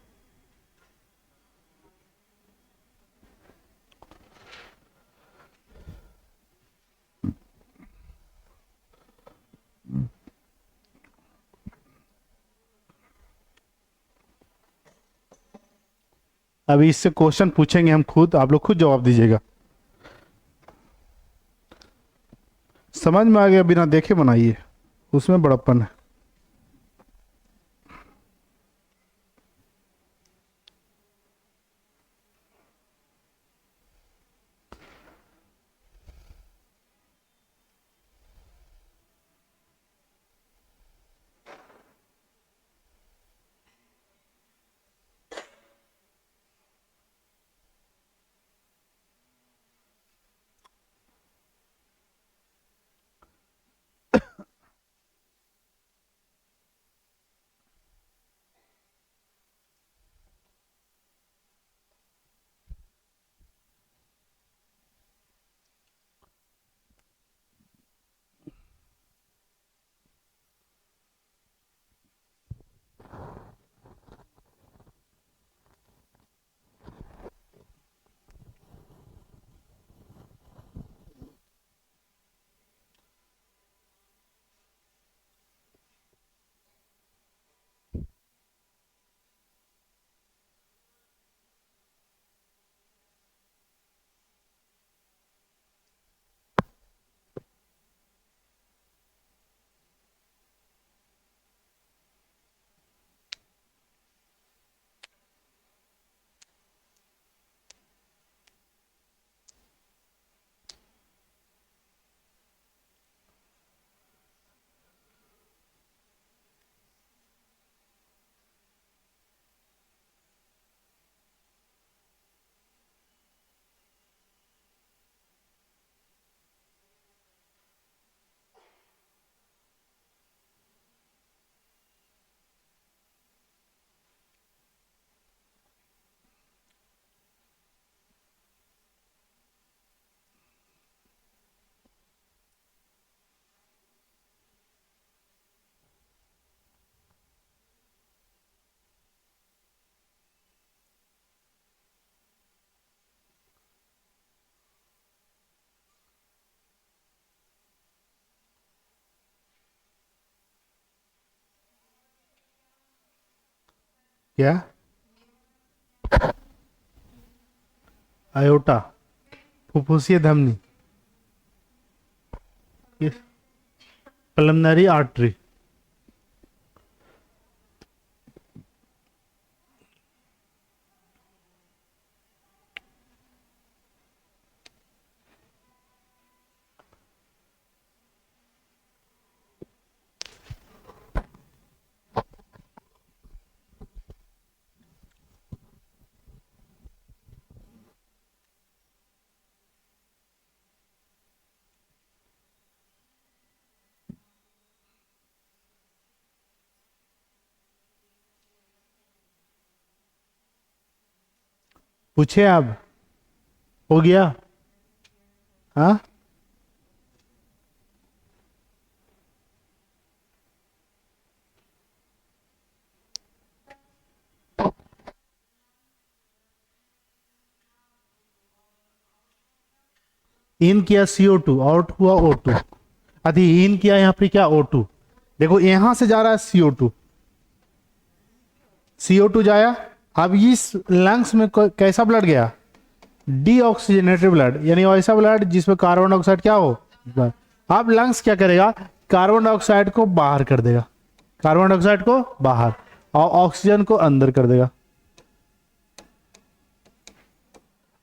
अभी इससे क्वेश्चन पूछेंगे हम खुद, आप लोग खुद जवाब दीजिएगा। समझ में आ गया, बिना देखे बनाइए, उसमें बड़प्पन है। क्या आयोटा, फुफ्फुसीय धमनी, पल्मनरी आर्टरी। पूछे अब, हो गया। हाँ इन किया CO2, आउट हुआ O2। अभी इन किया यहाँ पे क्या O2। देखो यहां से जा रहा है CO2, CO2 जाया। अब इस लंग्स में कैसा ब्लड गया, डीऑक्सीजनेटेड ब्लड, यानी ऐसा ब्लड जिसमें कार्बन डाइऑक्साइड क्या हो। अब लंग्स क्या करेगा, कार्बन डाइऑक्साइड को बाहर कर देगा, कार्बन डाइऑक्साइड को बाहर और ऑक्सीजन को अंदर कर देगा।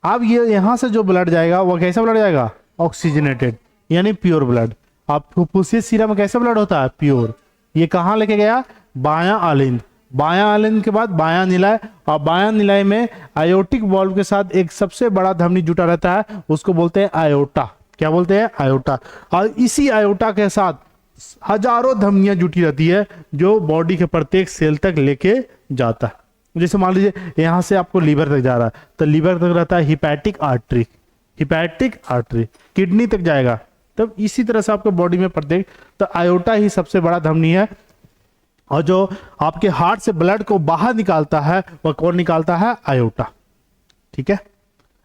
अब ये यहां से जो ब्लड जाएगा वो कैसा ब्लड जाएगा? ऑक्सीजनेटेड, यानी प्योर ब्लड। आप फुफ्फुसी सीरम में कैसा ब्लड होता है? प्योर। ये कहां लेके गया? बायां आलिंद। बायां आलिंद के बाद बायां निलय, और बायां निलय में आयोटिक वाल्व के साथ एक सबसे बड़ा धमनी जुटा रहता है, उसको बोलते हैं आयोटा। क्या बोलते हैं? आयोटा। और इसी आयोटा के साथ हजारों धमनियां जुटी रहती है जो बॉडी के प्रत्येक सेल तक लेके जाता है। जैसे मान लीजिए यहां से आपको लीवर तक जा रहा है तो लीवर तक रहता है hepatic artery, hepatic artery kidney तक जाएगा। तब इसी तरह से आपके बॉडी में प्रत्येक, तो आयोटा ही सबसे बड़ा धमनी है। और जो आपके हार्ट से ब्लड को बाहर निकालता है वह कौन निकालता है? आयोटा। ठीक है,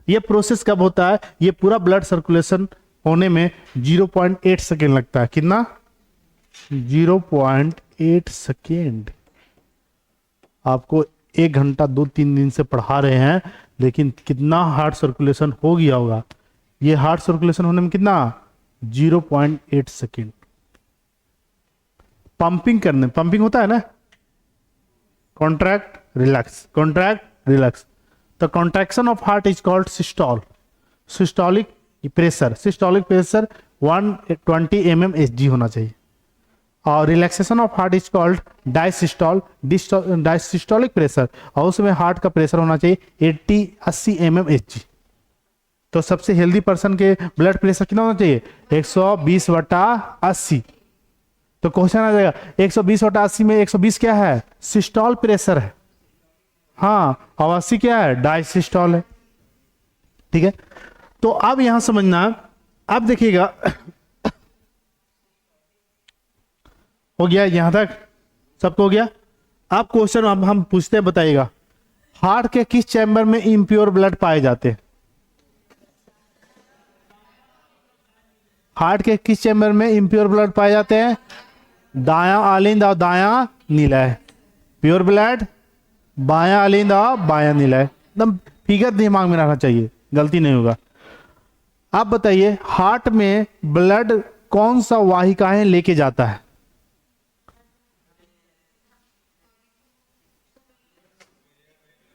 ये प्रोसेस कब होता है? ये पूरा ब्लड सर्कुलेशन होने में 0.8 सेकेंड लगता है। कितना? 0.8 सेकेंड। आपको 1 घंटा 2-3 दिन से पढ़ा रहे हैं, लेकिन कितना हार्ट सर्कुलेशन हो गया होगा? ये हार्ट सर्कुलेशन होने में कितना? 0.8 सेकेंड। पंपिंग करने, पंपिंग होता है ना, contract relax, contract relax. The contraction of heart is called systole, systolic pressure, systolic pressure 120 mmHg होना चाहिए। और relaxation of heart is called diastole, diastolic pressure, और उसमें हार्ट का प्रेशर होना चाहिए 80 mmHg। तो सबसे हेल्दी पर्सन के ब्लड प्रेशर कितना होना चाहिए? 120/80। तो क्वेश्चन आ जाएगा 120/80 में 120 क्या है? सिस्टोल प्रेशर है। हाँ, और 80 क्या है? डायसिस्टोल है। ठीक है, तो अब यहां समझना, अब देखिएगा हो गया यहां तक सबको हो गया। अब क्वेश्चन अब हम पूछते हैं, बताइएगा हार्ट के किस चैम्बर में इम्प्योर ब्लड पाए जाते हैं? हार्ट के किस चैम्बर में इम्प्योर ब्लड पाए जाते हैं? दायां आलिंद और दायां निलय। प्योर ब्लड बायां आलिंद और बायां निलय। एकदम फिगर दिमाग में रखना चाहिए, गलती नहीं होगा। आप बताइए हार्ट में ब्लड कौन सा वाहिकाएं लेके जाता है?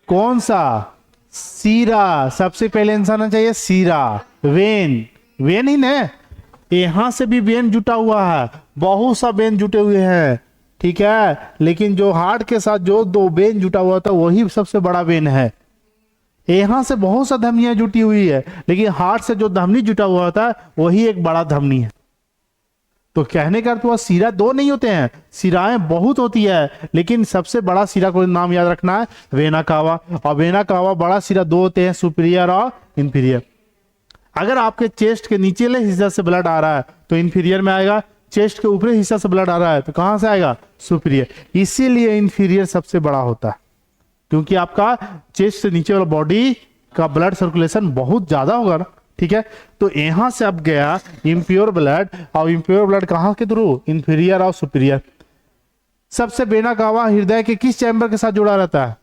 कौन सा? सीरा। सबसे पहले आंसर आना चाहिए सीरा। वेन, वेन ही ना, यहां से भी वेन जुटा हुआ है, बहुत सा वेन जुटे हुए हैं। ठीक है, लेकिन जो हार्ट के साथ जो 2 वेन जुटा हुआ था वही सबसे बड़ा वेन है। यहां से बहुत सा धमनियां जुटी हुई है, लेकिन हार्ट से जो धमनी जुटा हुआ था वही एक बड़ा धमनी है। तो कहने का अर्थ हुआ सिरा 2 नहीं होते हैं, सिराएं बहुत होती है, लेकिन सबसे बड़ा सिरा को नाम याद रखना है वेना कावा। और वेना कावा बड़ा सिरा 2 होते हैं, सुपीरियर और इंफीरियर। अगर आपके चेस्ट के नीचेले हिस्सा से ब्लड आ रहा है तो इंफीरियर में आएगा, चेस्ट के ऊपरी हिस्सा से ब्लड आ रहा है तो कहां से आएगा? सुपीरियर। इसीलिए इंफीरियर सबसे बड़ा होता है, क्योंकि आपका चेस्ट से नीचे वाला बॉडी का ब्लड सर्कुलेशन बहुत ज्यादा होगा ना। ठीक है, तो यहां से अब गया इम्प्योर ब्लड, और इम्प्योर ब्लड कहां के थ्रू? इंफीरियर और सुपीरियर। सबसे वेना कावा हृदय के किस चैम्बर के साथ जुड़ा रहता है?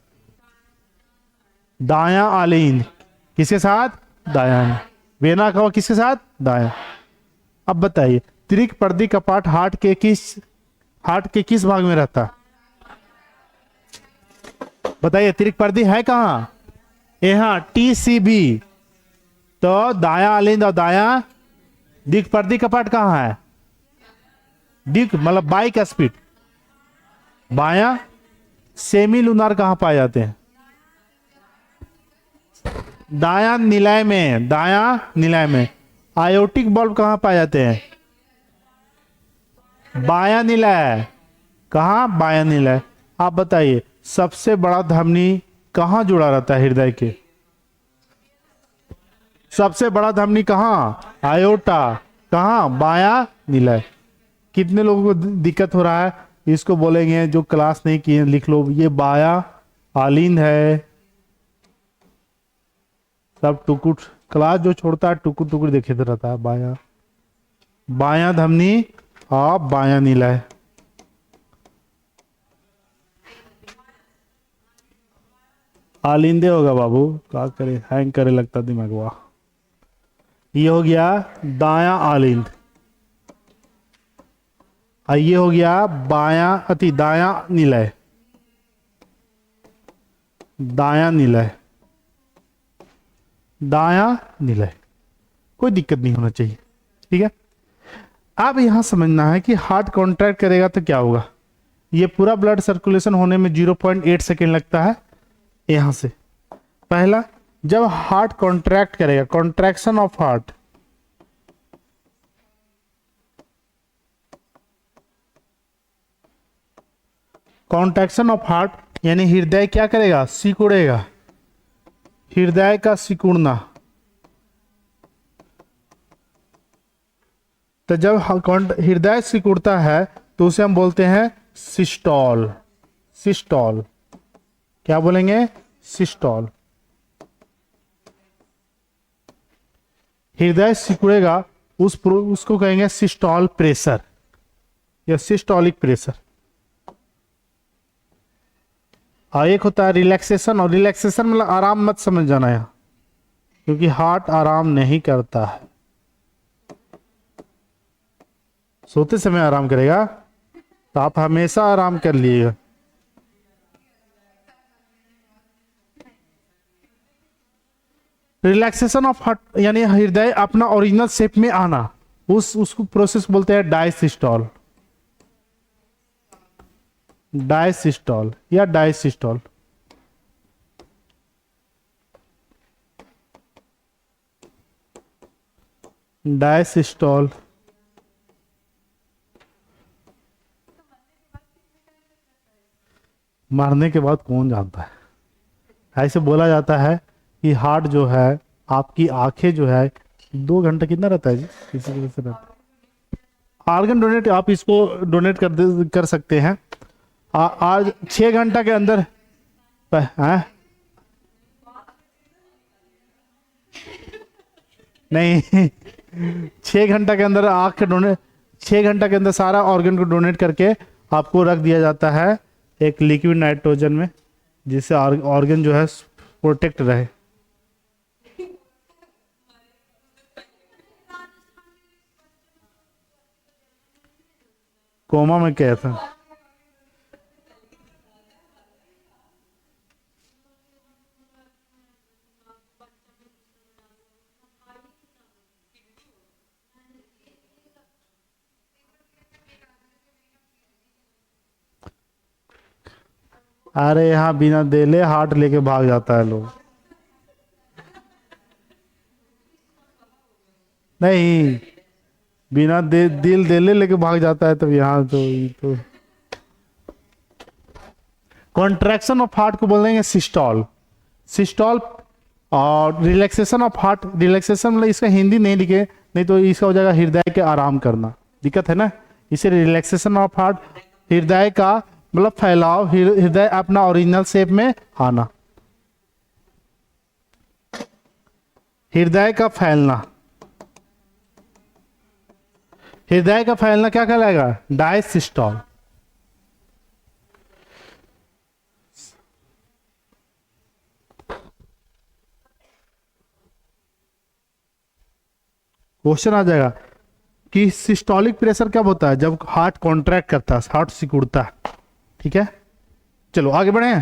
दायां आलिंद। किसके साथ? दायां। वेना कावा किसके साथ? दायां। अब बताइए त्रिक पर्दी कपाट हार्ट के किस भाग में रहता है? बताइए त्रिक पर्दी है कहां? यहां TCB। तो दायां आलिंद और दायां दिक पर्दी कपाट कहां है? दिक मतलब बाइक स्पीड। बायां सेमी लूनार कहां पाए जाते हैं? दायां निलय में, दायां निलय में। आयोटिक बल्ब कहां पाए जाते हैं? बायां निलय। कहां? बायां निलय। आप बताइए सबसे बड़ा धमनी कहां जुड़ा रहता है हृदय के? सबसे बड़ा धमनी कहां? आयोटा। कहां? बायां निलय। कितने लोगों को दिक्कत हो रहा है? इसको बोलेंगे जो क्लास नहीं किए लिख लो, ये बायां आलिंद है। सब टुकुर क्लास जो छोड़ता है टुकुर टुकुर देखे रहता है। बायां धमनी और बायां निलय। आलिंदे होगा बाबू, क्या करे, हैंग करे लगता दिमाग। वाह, ये हो गया दायां आलिंद। ये हो गया बायां अति दायां निलय, दायां निलय, दायां निलय, कोई दिक्कत नहीं होना चाहिए। ठीक है, अब यहां समझना है कि हार्ट कॉन्ट्रैक्ट करेगा तो क्या होगा। ये पूरा ब्लड सर्कुलेशन होने में 0.8 सेकेंड लगता है। यहां से पहला, जब हार्ट कॉन्ट्रैक्ट करेगा, contraction of heart, contraction of heart यानी हृदय क्या करेगा, सिकुड़ेगा, हृदय का सिकुड़ना। तो जब हृदय सिकुड़ता है तो उसे हम बोलते हैं सिस्टोल। सिस्टोल, क्या बोलेंगे, सिस्टोल। हृदय सिकुड़ेगा उसको कहेंगे सिस्टोल प्रेशर या सिस्टोलिक प्रेशर। और एक होता है रिलैक्सेशन, और रिलैक्सेशन मतलब आराम मत समझ जाना यहाँ, क्योंकि हार्ट आराम नहीं करता है। सोते समय आराम करेगा तो आप हमेशा आराम कर लीजिएगा। रिलैक्सेशन ऑफ हार्ट यानी हृदय अपना ओरिजिनल शेप में आना, उसको प्रोसेस बोलते हैं डायसिस्टोल, डायसिस्टोल या डायसिस्टोल। डायसिस्टोल मरने के बाद कौन जानता है। ऐसे बोला जाता है कि हार्ट जो है, आपकी आंखें जो है 2 घंटा कितना रहता है जी, किसी तरह से रहता है। आर्गन डोनेट आप इसको डोनेट कर सकते हैं। आज 6 घंटा के अंदर है? नहीं 6 घंटा के अंदर आँख के डोनेट, 6 घंटा के अंदर सारा ऑर्गन को डोनेट करके आपको रख दिया जाता है एक लिक्विड नाइट्रोजन में, जिससे ऑर्गन जो है प्रोटेक्ट रहे। कोमा में क्या था, अरे यहाँ बिना देले हार्ट लेके भाग जाता है लोग। नहीं, बिना दिल देले लेके भाग जाता है, तब यहाँ तो कॉन्ट्रैक्शन ऑफ हार्ट को बोल देंगे सिस्टोल। सिस्टोल और रिलैक्सेशन ऑफ हार्ट, रिलैक्सेशन मतलब इसका हिंदी नहीं लिखे, नहीं तो इसका हो जाएगा हृदय के आराम करना, दिक्कत है ना। इसे रिलैक्सेशन ऑफ हार्ट, हृदय का मतलब फैलाव, हृदय अपना ओरिजिनल शेप में आना, हृदय का फैलना। हृदय का फैलना क्या कहलाएगा, डायसिस्टोल। क्वेश्चन आ जाएगा कि सिस्टोलिक प्रेशर कब होता है, जब हार्ट कॉन्ट्रैक्ट करता है, हार्ट सिकुड़ता है। ठीक है, चलो आगे बढ़े।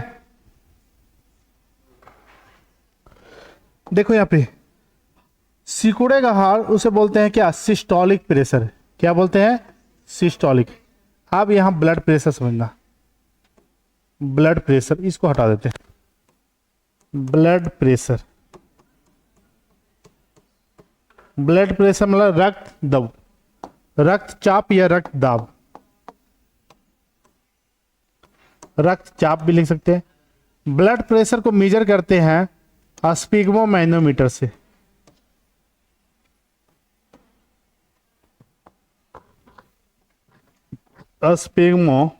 देखो यहाँ पे सिकुड़ेगा हार्ट, उसे बोलते हैं क्या, सिस्टोलिक प्रेशर। क्या बोलते हैं, सिस्टोलिक। अब यहां ब्लड प्रेशर समझना, ब्लड प्रेशर इसको हटा देते हैं। ब्लड प्रेशर, ब्लड प्रेशर मतलब रक्त दबाव, रक्तचाप या रक्त दाब, रक्तचाप भी लिख सकते हैं। ब्लड प्रेशर को मेजर करते हैं स्पिग्मो मैनोमीटर से। स्पिग्मो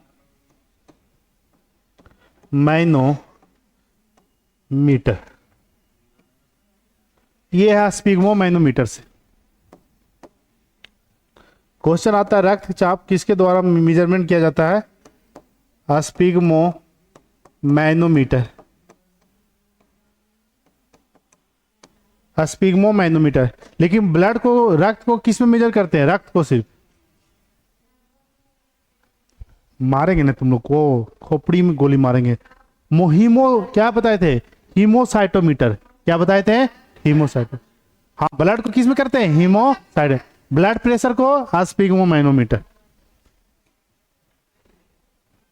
मैनोमीटर, ये है स्पिग्मो मैनोमीटर से। क्वेश्चन आता है रक्तचाप किसके द्वारा मेजरमेंट किया जाता है, स्पिग्मो मैनोमीटर, स्पिग्मो मैनोमीटर। लेकिन ब्लड को, रक्त को किस में मेजर करते हैं, रक्त को सिर्फ मारेंगे ना तुम लोग को, खोपड़ी में गोली मारेंगे। मोहिमो क्या बताए थे? हीमोसाइटोमीटर। क्या बताए थे? हीमोसाइटो। हाँ, ब्लड को किस में करते हैं? हीमोसाइट। ब्लड प्रेशर को स्पिग्मोमैनोमीटर।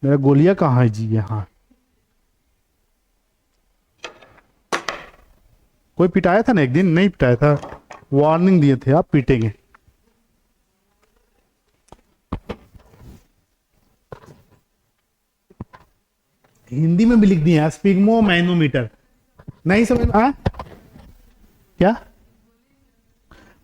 मेरा गोलियां कहाँ है जी? यहाँ कोई पिटाया था ना एक दिन? नहीं पिटाया था, वार्निंग दिए थे आप पीटेंगे। हिंदी में भी लिख दिए स्पिग्मोमैनोमीटर। नहीं समझ आ? क्या?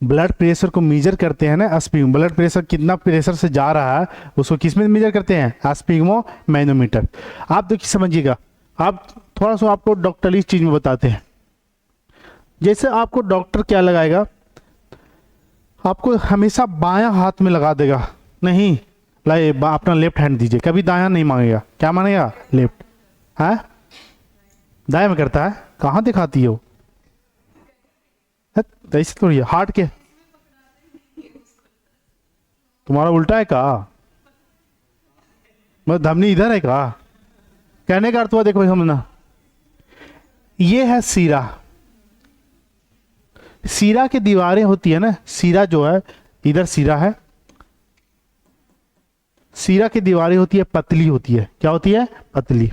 ब्लड प्रेशर को मेजर करते हैं ना, स्पिग्मो। ब्लड प्रेशर कितना प्रेशर से जा रहा है उसको किस में मेजर करते हैं? स्पिग्मोमैनोमीटर। आप देखिए समझिएगा, आप थोड़ा सा आपको डॉक्टरी चीज में बताते हैं। जैसे आपको डॉक्टर क्या लगाएगा, आपको हमेशा बायां हाथ में लगा देगा। नहीं, लाइए अपना लेफ्ट हैंड दीजिए, कभी दायां नहीं मांगेगा। क्या मांगेगा? लेफ्ट। है दाएं में करता है। कहाँ दिखाती है वो? ऐसे थोड़ी है हार्ट के। तुम्हारा उल्टा है का? मतलब धमनी इधर है का? कहने का अर्थ हुआ, देखो भाई समझना, ये है सीरा। सीरा की दीवारें होती है ना, सीरा जो है, इधर सीरा है। सीरा की दीवारें होती है पतली होती है। क्या होती है? पतली।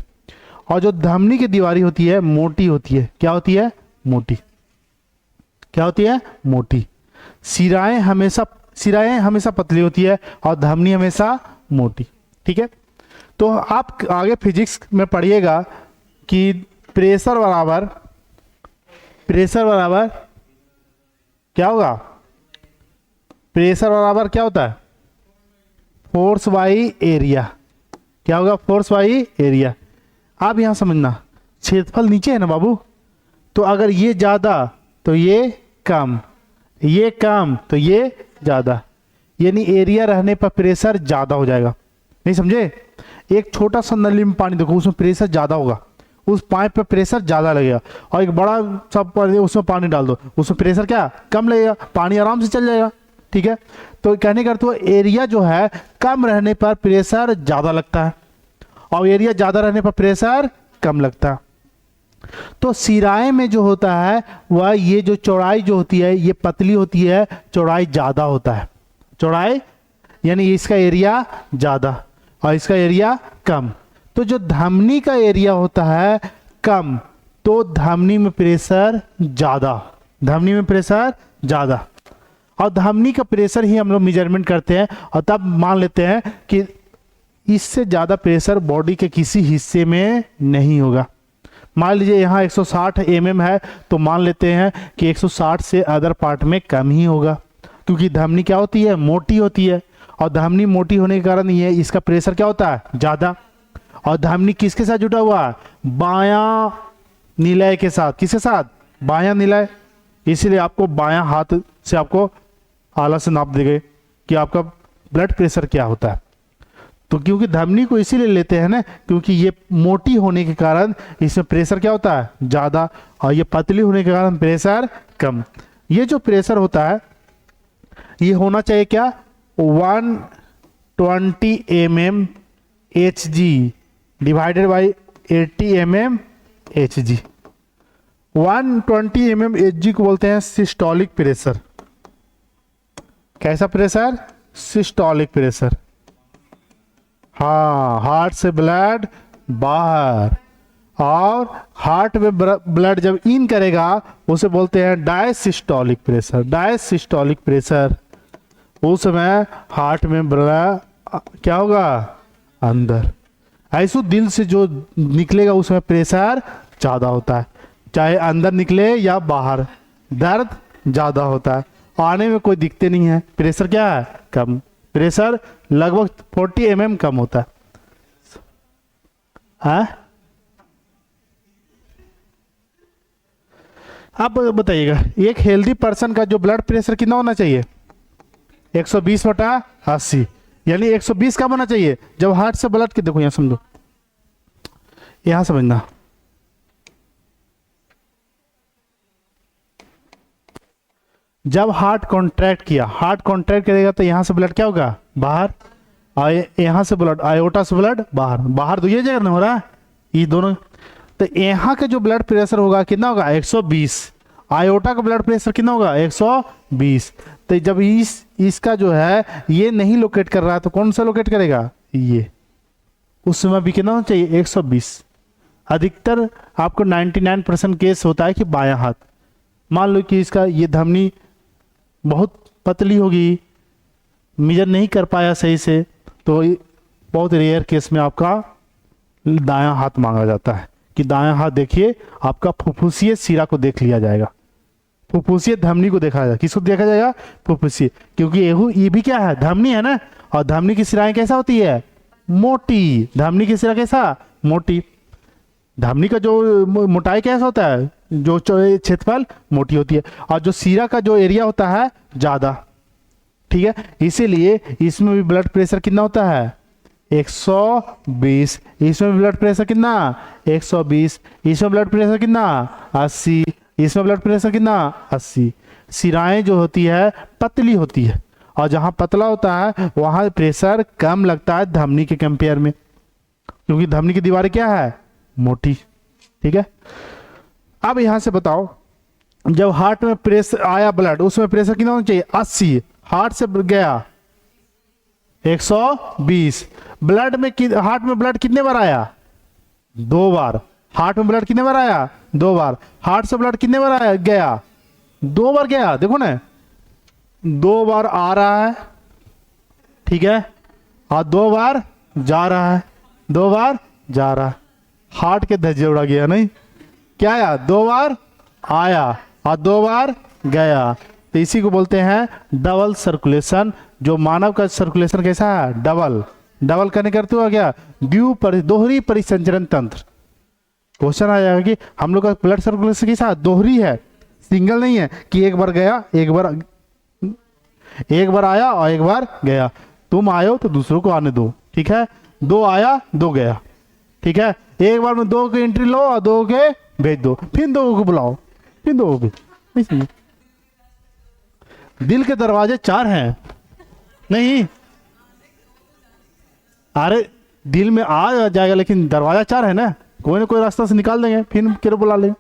और जो धमनी की दीवारें होती है मोटी होती है। क्या होती है? मोटी। क्या होती है? मोटी। सिराएं हमेशा पतली होती है और धमनी हमेशा मोटी। ठीक है, तो आप आगे फिजिक्स में पढ़िएगा कि प्रेशर बराबर क्या होगा? प्रेशर बराबर क्या होता है? Force by area. क्या होगा? Force by area. आप यहां समझना, क्षेत्रफल नीचे है ना बाबू, तो अगर ये ज्यादा तो ये कम, ये कम तो ये ज्यादा, यानी एरिया रहने पर प्रेशर ज्यादा हो जाएगा। नहीं समझे? एक छोटा सा नली में पानी देखो, उसमें प्रेशर ज्यादा होगा, उस पाइप पे प्रेशर ज्यादा लगेगा। और एक बड़ा सब उसमें पानी डाल दो, उसमें प्रेशर क्या? कम लगेगा, पानी आराम से चल जाएगा। ठीक है, तो कहने का अर्थ एरिया जो है कम रहने पर प्रेशर ज्यादा लगता है और एरिया ज्यादा रहने पर प्रेशर कम लगता है। तो सिराए में जो होता है वह ये जो चौड़ाई जो होती है ये पतली होती है, चौड़ाई ज्यादा होता है। चौड़ाई यानी इसका एरिया ज्यादा और इसका एरिया कम। तो जो धमनी का एरिया होता है कम, तो धमनी में प्रेशर ज्यादा, धमनी में प्रेशर ज्यादा। और धमनी का प्रेशर ही हम लोग मेजरमेंट करते हैं और तब मान लेते हैं कि इससे ज्यादा प्रेशर बॉडी के किसी हिस्से में नहीं होगा। मान लीजिए यहाँ 160 mm है, तो मान लेते हैं कि 160 से अदर पार्ट में कम ही होगा, क्योंकि धमनी क्या होती है? मोटी होती है। और धमनी मोटी होने के कारण ये इसका प्रेशर क्या होता है? ज्यादा। और धमनी किसके साथ जुटा हुआ है? बायां निलय के साथ। किसके साथ? बायां निलय। इसीलिए आपको बायां हाथ से आपको आला से नाप देंगे कि आपका ब्लड प्रेशर क्या होता है। तो क्योंकि धमनी को इसीलिए लेते हैं ना, क्योंकि ये मोटी होने के कारण इसमें प्रेशर क्या होता है? ज्यादा, और ये पतली होने के कारण प्रेशर कम। ये जो प्रेशर होता है ये होना चाहिए क्या? 120 mm Hg divided by 80 mm Hg। 120 mm Hg को बोलते हैं सिस्टोलिक प्रेशर। कैसा प्रेशर? Systolic pressure. हाँ, हार्ट से ब्लड बाहर, और हार्ट में ब्लड जब इन करेगा उसे बोलते हैं डायसिस्टोलिक प्रेशर। डायसिस्टोलिक प्रेशर, उस समय हार्ट में ब्लड क्या होगा? अंदर। ऐसे दिल से जो निकलेगा उसमें प्रेशर ज्यादा होता है, चाहे अंदर निकले या बाहर, दर्द ज्यादा होता है। आने में कोई दिक्कत नहीं है, प्रेशर क्या है? कम। प्रेशर लगभग 40 mm कम होता है। हाँ? आप बताइएगा, एक हेल्दी पर्सन का जो ब्लड प्रेशर कितना होना चाहिए? 120/80, यानी 120 कम होना चाहिए। जब हार्ट से ब्लड के, देखो यहां समझो, यहां समझना, जब हार्ट कॉन्ट्रैक्ट किया, हार्ट कॉन्ट्रैक्ट करेगा तो यहां से ब्लड क्या होगा? बाहर। यहाँ से ब्लड, आयोटा से ब्लड बाहर, बाहर तो ये जगह नहीं हो रहा है, ये दोनों। तो यहाँ का जो ब्लड प्रेशर होगा कितना होगा 120, आयोटा का ब्लड प्रेशर कितना होगा 120। तो जब इसका जो है ये नहीं लोकेट कर रहा है तो कौन सा लोकेट करेगा, ये। उस समय भी कितना होना चाहिए 120। अधिकतर आपको 99% केस होता है कि बायां हाथ। मान लो कि इसका ये धमनी बहुत पतली होगी, मेजर नहीं कर पाया सही से, तो बहुत रेयर केस में आपका दायां हाथ मांगा जाता है कि दायां हाथ देखिए, आपका फुफ्फुसीय सिरा को देख लिया जाएगा, फुफ्फुसीय धमनी को देखा जाएगा। किसको देखा जाएगा, फुफ्फुसीय, क्योंकि ये भी क्या है, धमनी है ना। और धमनी की सिराएं कैसा होती है, मोटी। धमनी की सिरा कैसा, मोटी। धमनी का जो मोटाई कैसा होता है, जो क्षेत्रफल मोटी होती है, और जो सिरा का जो एरिया होता है ज्यादा, ठीक है। इसीलिए इसमें भी ब्लड प्रेशर कितना होता है 120, इसमें भी ब्लड प्रेशर कितना 120, इसमें ब्लड प्रेशर कितना 80, इसमें ब्लड प्रेशर कितना 80। सिराएं जो होती है पतली होती है, और जहां पतला होता है वहां प्रेशर कम लगता है धमनी के कंपेयर में, क्योंकि धमनी की दीवारें क्या है, मोटी, ठीक है। अब यहां से बताओ, जब हार्ट में प्रेशर आया ब्लड, उसमें प्रेशर कितना होना चाहिए 80, हार्ट से गया 120। ब्लड में हार्ट में ब्लड कितने बार आया, 2 बार। हार्ट में ब्लड कितने बार आया, 2 बार। हार्ट से ब्लड कितने बार आया, गया 2 बार गया, देखो ना 2 बार आ रहा है, ठीक है, और 2 बार जा रहा है, 2 बार जा रहा है। हार्ट के धज्जे उड़ा गया नहीं, क्या आया 2 बार आया और 2 बार गया। तो इसी को बोलते हैं डबल सर्कुलेशन। जो मानव का सर्कुलेशन कैसा है, डबल। डबल करने करते हुआ क्या, दोहरी परिसंचरण तंत्र। क्वेश्चन आ जाएगा कि हम लोग का ब्लड सर्कुलेशन कैसा, दोहरी है, सिंगल नहीं है कि एक बार गया, एक बार आया और एक बार गया। तुम आयो तो दूसरों को आने दो, ठीक है। 2 आया 2 गया, ठीक है। एक बार में 2 की एंट्री लो और 2 के भेज दो, फिर 2 को बुलाओ, फिर 2 को भेज। दिल के दरवाजे 4 हैं नहीं, अरे दिल में आ जाएगा लेकिन दरवाजा 4 है ना, कोई ना कोई रास्ता से निकाल देंगे, फिर किरो बुला लेंगे।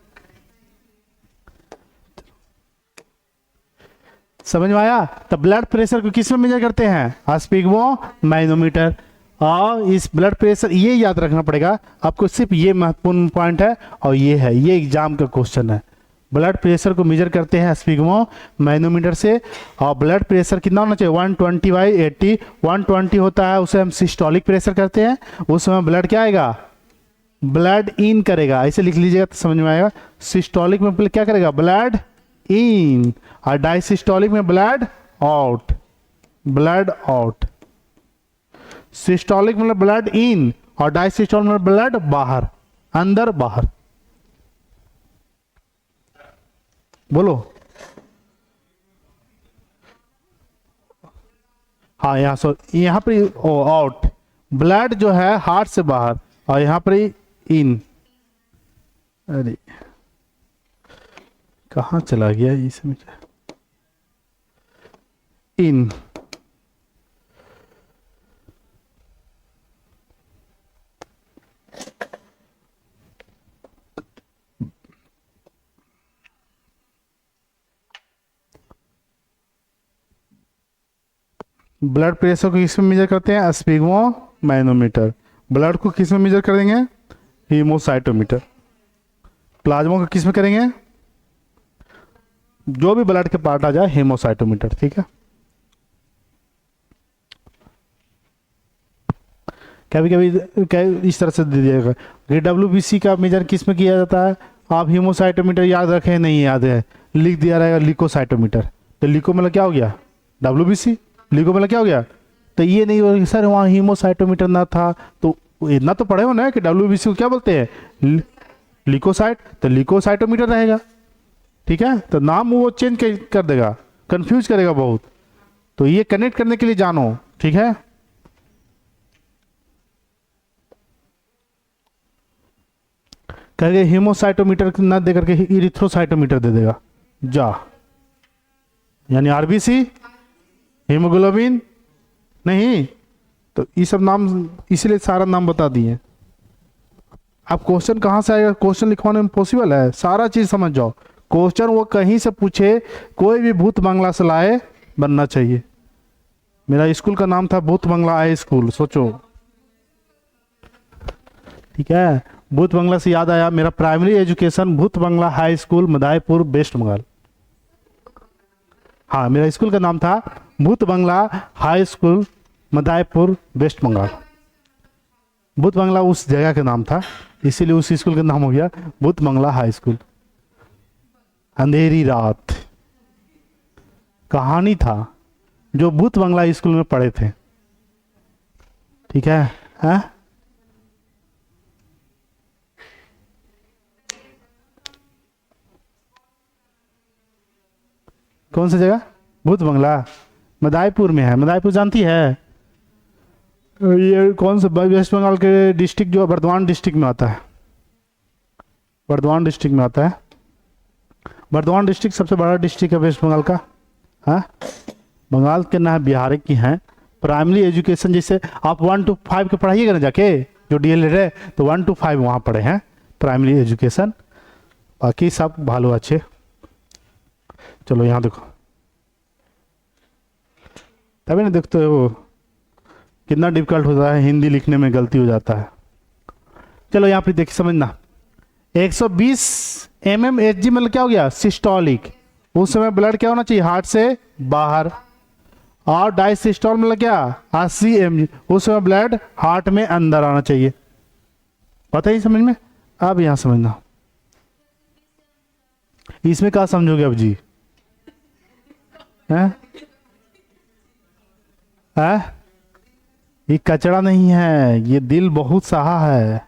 समझ में आया। तो ब्लड प्रेशर को किस में मेजर करते हैं, स्पिग्मो मैनोमीटर। और इस ब्लड प्रेशर, ये याद रखना पड़ेगा आपको, सिर्फ ये महत्वपूर्ण पॉइंट है, और ये है, ये एग्जाम का क्वेश्चन है। ब्लड प्रेशर को मेजर करते हैं स्पिग्मो मैनोमीटर से। और ब्लड प्रेशर कितना होना चाहिए 120/80। 120 होता है उसे हम सिस्टोलिक प्रेशर करते हैं, उस समय ब्लड क्या आएगा, ब्लड इन करेगा, ऐसे लिख लीजिएगा तो समझ में आएगा। सिस्टोलिक में क्या करेगा, ब्लड इन, और डायसिस्टोलिक में blood out, blood out. Systolic मतलब ब्लड इन और डायसिस्टोलिक मतलब ब्लड बाहर, अंदर बाहर। बोलो, हाँ यहाँ पर आउट, ब्लड जो है हार्ट से बाहर, और यहाँ पर इन। अरे कहाँ चला गया इसमें, इन। ब्लड प्रेशर को किस में मेजर करते हैं, स्पिग्मो मैनोमीटर। ब्लड को किस में मेजर करेंगे, हीमोसाइटोमीटर। प्लाज्मा को किस में करेंगे, जो भी ब्लड के पार्ट आ जाए हीमोसाइटोमीटर, ठीक है। कभी कभी इस तरह से दे दिएगा कि WBC का मेजर किस में किया जाता है, आप हीमोसाइटोमीटर याद रखें, नहीं याद है, लिख दिया रहेगा लिकोसाइटोमीटर। तो लिको मतलब क्या हो गया, WBC। लिको मतलब क्या हो गया, तो ये नहीं हो सर वहाँ हीमोसाइटोमीटर ना था, तो इतना तो पढ़े हो ना कि WBC को क्या बोलते हैं, लिकोसाइट, तो लिकोसाइटोमीटर रहेगा, ठीक है। तो नाम वो चेंज कर देगा, कंफ्यूज करेगा बहुत, तो ये कनेक्ट करने के लिए जानो, ठीक है। कहेंगे हीमोसाइटोमीटर ना दे करके इरिथ्रोसाइटोमीटर दे देगा, जा, यानी RBC, हीमोग्लोबिन नहीं, तो ये सब नाम इसलिए सारा नाम बता दिए। अब क्वेश्चन कहाँ से आएगा, क्वेश्चन लिखवाने में पॉसिबल है, सारा चीज समझ जाओ। क्वेश्चन वो कहीं से पूछे, कोई भी भूत बंगला से लाए बनना चाहिए। मेरा स्कूल का नाम था भूत बंगला हाई स्कूल, सोचो। ठीक है, भूत बंगला से याद आया, मेरा प्राइमरी एजुकेशन भूत बंगला हाई स्कूल मदाईपुर वेस्ट बंगाल। हाँ, मेरा स्कूल का नाम था भूत बंगला हाई स्कूल मदाईपुर वेस्ट बंगाल। भूत बंगला उस जगह का नाम था, इसीलिए उस स्कूल का नाम हो गया भूत बंगला हाई स्कूल। अंधेरी रात कहानी था जो भूत बंगला स्कूल में पढ़े थे। ठीक है, है? कौन सा जगह? भूत बंगला मदाईपुर में है। मदाईपुर जानती है? ये कौन सा वेस्ट बंगाल के डिस्ट्रिक्ट जो बर्धमान डिस्ट्रिक्ट में आता है। बर्धमान डिस्ट्रिक्ट में आता है। बर्धमान डिस्ट्रिक्ट सबसे बड़ा डिस्ट्रिक्ट है वेस्ट बंगाल का। हाँ, बंगाल के ना बिहार की हैं। प्राइमरी एजुकेशन जैसे आप 1 to 5 के पढ़ाइएगा ना जाके, जो DLED है तो 1 to 5 वहाँ पढ़े हैं प्राइमरी एजुकेशन, बाकी सब भालो अच्छे। चलो यहाँ देखो, तभी ना देखते हो कितना डिफिकल्ट होता है, हिंदी लिखने में गलती हो जाता है। चलो यहाँ पे देखिए, समझना 120 mm Hg मतलब क्या हो गया? सिस्टोलिक। उस समय ब्लड क्या होना चाहिए? हार्ट से बाहर। और डायसिस्टोल मतलब क्या? 80 mg। उस समय ब्लड हार्ट में अंदर आना चाहिए। पता ही समझ में? अब यहां समझना, इसमें क्या समझोगे अब जी? हैं? ये कचरा नहीं है, ये दिल बहुत सहा है,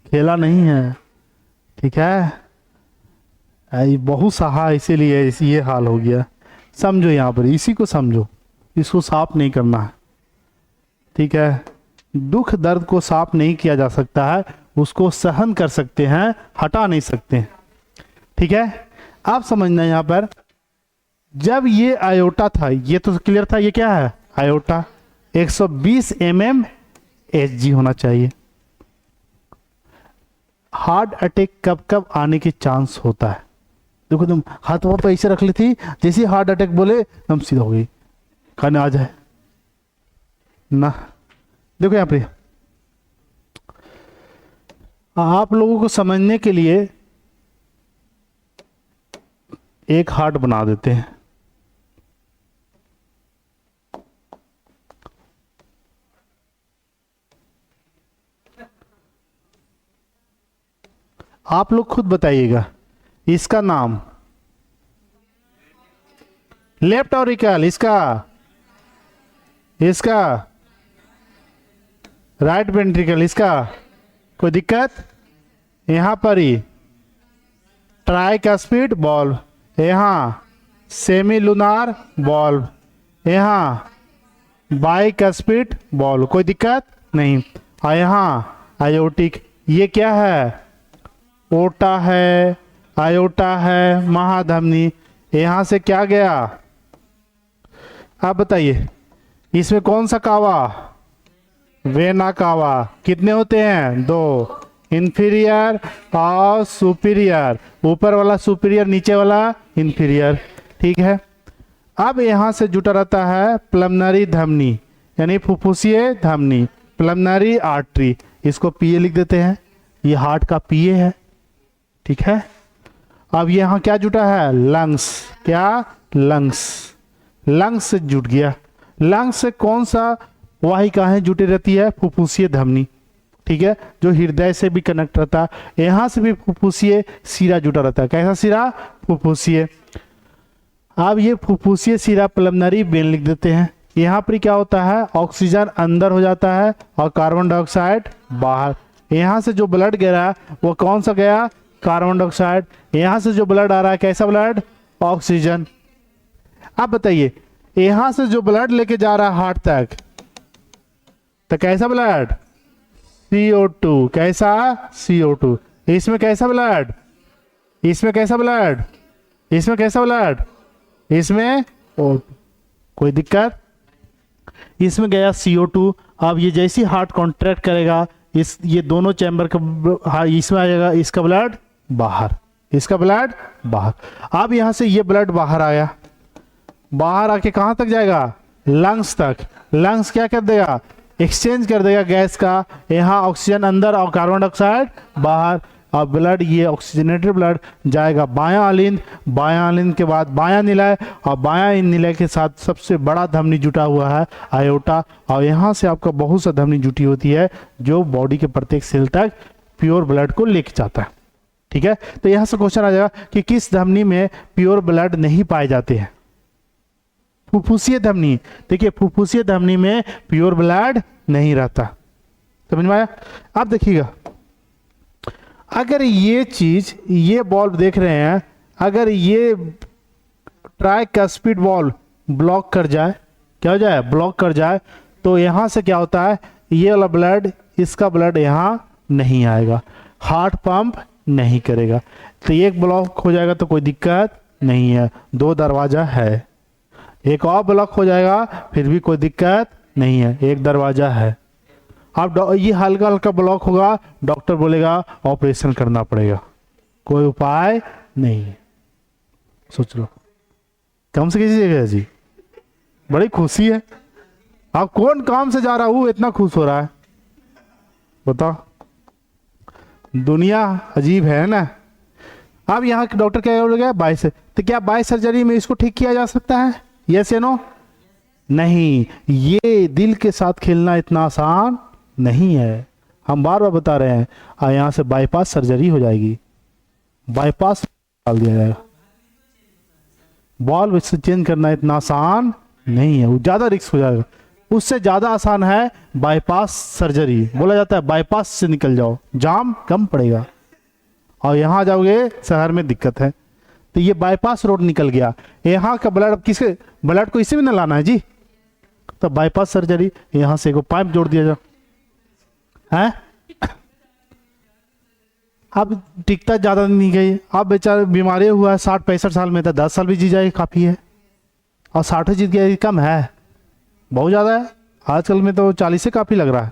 खेला नहीं है। ठीक है, ये बहुत सहा, इसीलिए ये हाल हो गया। समझो यहाँ पर, इसी को समझो, इसको साफ नहीं करना है। ठीक है, दुख दर्द को साफ नहीं किया जा सकता है, उसको सहन कर सकते हैं, हटा नहीं सकते। ठीक है, आप समझना यहाँ पर, जब ये आयोटा था, ये तो क्लियर था, ये क्या है? आयोटा। 120 mm Hg होना चाहिए। हार्ट अटैक कब कब आने की चांस होता है? देखो, तुम हाथ वहां पर ऐसे रख ली थी, जैसे हार्ट अटैक बोले तुम सीधा हो गई, खाने आ जाए ना। देखो यहाँ पे आप लोगों को समझने के लिए एक हार्ट बना देते हैं। आप लोग खुद बताइएगा, इसका नाम लेफ्ट ऑरिकल, इसका राइट वेंट्रिकल, इसका कोई दिक्कत? यहां पर ही ट्राइकस्पिड बॉल्व, यहां सेमी लूनार बॉल्व, यहां बाइकस्पिड बॉल्व, कोई दिक्कत नहीं। और यहां आयोटिक, ये क्या है? ओटा है, आयोटा है, महाधमनी। यहां से क्या गया? आप बताइए, इसमें कौन सा कावा? Vena cava. कितने होते हैं? 2, इंफीरियर और सुपीरियर। ऊपर वाला सुपीरियर, नीचे वाला इंफीरियर। ठीक है, अब यहां से जुटा रहता है प्लमनरी धमनी, यानी फुफ्फुसीय धमनी, प्लमनरी आर्टरी। इसको पीए लिख देते हैं, ये हार्ट का पीए है। ठीक है, अब यहाँ क्या जुटा है? लंग्स। क्या? लंग्स। लंग्स से जुट गया। लंग्स से कौन सा वाहिकाएं जुटी रहती है? फुफ्फुसीय धमनी। ठीक है, जो हृदय से भी कनेक्ट रहता है। यहां से भी फुफ्फुसीय सिरा जुटा रहता है। कैसा सिरा? फुफ्फुसीय। अब ये फुफ्फुसीय सिरा प्लमनरी वेन लिख देते हैं। यहाँ पर क्या होता है? ऑक्सीजन अंदर हो जाता है और कार्बन डाइऑक्साइड बाहर। यहाँ से जो ब्लड गिरा वो कौन सा गया? Carbon dioxide. यहां से जो ब्लड आ रहा है, कैसा ब्लड? ऑक्सीजन। अब बताइए, यहां से जो ब्लड लेके जा रहा है हार्ट तक, तो कैसा ब्लड? CO2। कैसा? CO2। इसमें कैसा ब्लड? इसमें कैसा ब्लड? इसमें कैसा ब्लड? इसमें O2। कोई दिक्कत? इसमें गया CO2। अब ये जैसी हार्ट कॉन्ट्रैक्ट करेगा, ये दोनों चैम्बर का इसमें आ जाएगा, इसका ब्लड बाहर, इसका ब्लड बाहर। अब यहां से ये ब्लड बाहर आया, बाहर आके कहां तक जाएगा? लंग्स तक। लंग्स क्या कर देगा? एक्सचेंज कर देगा गैस का, यहाँ ऑक्सीजन अंदर और कार्बन डाइऑक्साइड बाहर। और ब्लड, ये ऑक्सीजनेटेड ब्लड जाएगा बायां अलिंद, बायां अलिंद के बाद बायां निलय, और बायां निलय के साथ सबसे बड़ा धमनी जुटा हुआ है आयोटा, और यहाँ से आपका बहुत सा धमनी जुटी होती है जो बॉडी के प्रत्येक सेल तक प्योर ब्लड को लेके जाता है। ठीक है, तो यहाँ से क्वेश्चन आ जाएगा कि किस धमनी में प्योर ब्लड नहीं पाए जाते हैं? फुफ्फुसीय धमनी। देखिए फुफ्फुसीय धमनी में प्योर ब्लड नहीं रहता। समझ में आया? आप देखिएगा, अगर ये चीज, ये बॉल्व देख रहे हैं, अगर ये ट्राइकस्पिड वॉल्व ब्लॉक कर जाए, क्या हो जाए? ब्लॉक कर जाए, तो यहां से क्या होता है? ये वाला ब्लड, इसका ब्लड यहां नहीं आएगा, हार्ट पंप नहीं करेगा। तो एक ब्लॉक हो जाएगा तो कोई दिक्कत नहीं है, दो दरवाजा है। एक और ब्लॉक हो जाएगा फिर भी कोई दिक्कत नहीं है, एक दरवाजा है। अब ये हल्का हल्का ब्लॉक होगा, डॉक्टर बोलेगा ऑपरेशन करना पड़ेगा, कोई उपाय नहीं है। सोच लो, कम से किसी जगह जी बड़ी खुशी है। आप कौन काम से जा रहा हूं इतना खुश हो रहा है? बताओ, दुनिया अजीब है ना। अब यहाँ के डॉक्टर क्या बोलेगा? बाइस। तो क्या बाइस सर्जरी में इसको ठीक किया जा सकता है? यस या नो? नहीं, ये दिल के साथ खेलना इतना आसान नहीं है। हम बार बार बता रहे हैं, यहाँ से बाईपास सर्जरी हो जाएगी, बाईपास डाल दिया जाएगा। बॉल्व इससे चेंज करना इतना आसान नहीं है, वो ज्यादा रिस्क हो जाएगा। उससे ज्यादा आसान है बाईपास सर्जरी। बोला जाता है बाईपास से निकल जाओ, जाम कम पड़ेगा, और यहां जाओगे शहर में दिक्कत है। तो ये बाईपास रोड निकल गया, यहाँ का ब्लड, किसके ब्लड को इसी में न लाना है जी, तो बाईपास सर्जरी, यहां से एक पाइप जोड़ दिया जाए है। अब टिकता ज्यादा नहीं गई, अब बेचारे बीमारी हुआ है 60-65 साल में, तो 10 साल भी जी जाए काफी है, और 60 जीत गया कम है, बहुत ज्यादा है। आजकल में तो 40 से काफी लग रहा है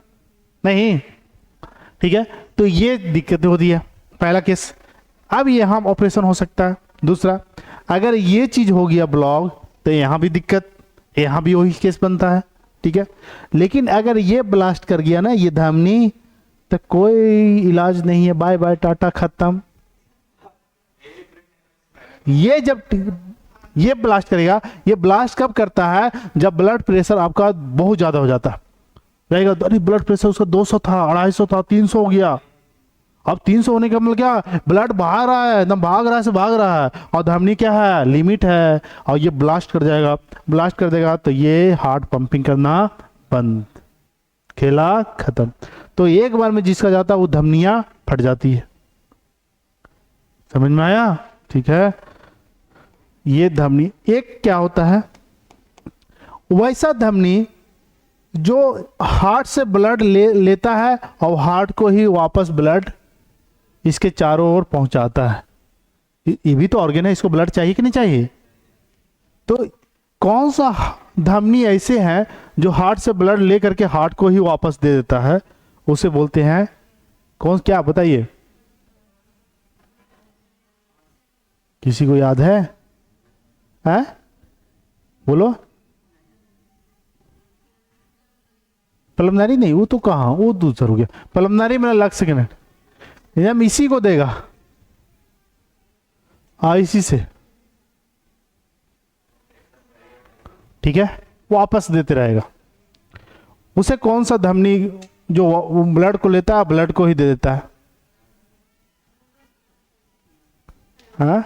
नहीं। ठीक है, तो ये दिक्कत होती है, पहला केस। अब यहाँ ऑपरेशन हो सकता है। दूसरा, अगर ये चीज हो गया ब्लॉक, तो यहाँ भी दिक्कत, यहाँ भी वही केस बनता है। ठीक है, लेकिन अगर ये ब्लास्ट कर गया ना ये धमनी, तो कोई इलाज नहीं है, बाय बाय टाटा, खत्म। ये जब ये ब्लास्ट करेगा, ये ब्लास्ट कब करता है? जब ब्लड प्रेशर आपका बहुत ज्यादा हो जाता है, रहेगा, अरे ब्लड प्रेशर उसका 200 था, 250 था, 300 हो गया। अब 300 होने का मतलब क्या? ब्लड बाहर रहा है, एकदम भाग रहा है से भाग रहा है, और धमनी क्या है? लिमिट है, और ये ब्लास्ट कर जाएगा। ब्लास्ट कर देगा तो ये हार्ट पंपिंग करना बंद, खेला खत्म। तो एक बार में जिसका जाता है वो धमनियां फट जाती है। समझ में आया? ठीक है, ये धमनी एक क्या होता है, वैसा धमनी जो हार्ट से ब्लड लेता है और हार्ट को ही वापस ब्लड इसके चारों ओर पहुंचाता है। ये भी तो ऑर्गन है, इसको ब्लड चाहिए कि नहीं चाहिए? तो कौन सा धमनी ऐसे है जो हार्ट से ब्लड ले करके हार्ट को ही वापस दे देता है, उसे बोलते हैं कौन? क्या बताइए, किसी को याद है? हैं? बोलो। पल्मोनरी नहीं, वो तो कहाँ, वो दूसरा हो गया। पल्मोनरी में लग सेकेंड, हम इसी को देगा, इसी से, ठीक है, वापस देते रहेगा। उसे कौन सा धमनी जो ब्लड को लेता है ब्लड को ही दे देता है? हाँ,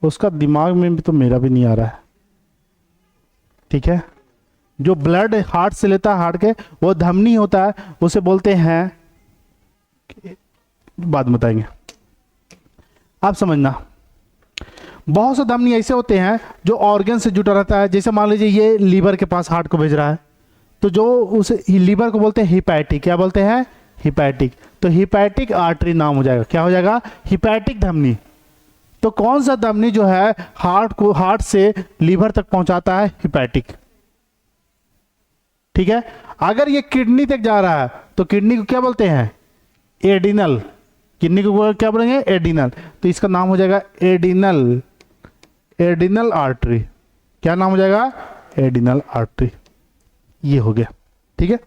उसका दिमाग में भी तो मेरा भी नहीं आ रहा है। ठीक है, जो ब्लड हार्ट से लेता है, हार्ट के वो धमनी होता है, उसे बोलते हैं, बाद में बताएंगे, आप समझना। बहुत से धमनी ऐसे होते हैं जो ऑर्गन से जुड़ा रहता है। जैसे मान लीजिए ये लीवर के पास हार्ट को भेज रहा है, तो जो उसे लीवर को बोलते हैं हिपैटिक। क्या बोलते हैं? हिपैटिक। तो हिपैटिक आर्टरी नाम हो जाएगा। क्या हो जाएगा? हिपैटिक धमनी। तो कौन सा धमनी जो है हार्ट से लीवर तक पहुंचाता है? हिपैटिक। ठीक है, अगर ये किडनी तक जा रहा है तो किडनी को क्या बोलते हैं? एडिनल। किडनी को क्या बोलेंगे? एडिनल। तो इसका नाम हो जाएगा एडिनल आर्टरी। क्या नाम हो जाएगा? Adrenal artery. ये हो गया। ठीक है,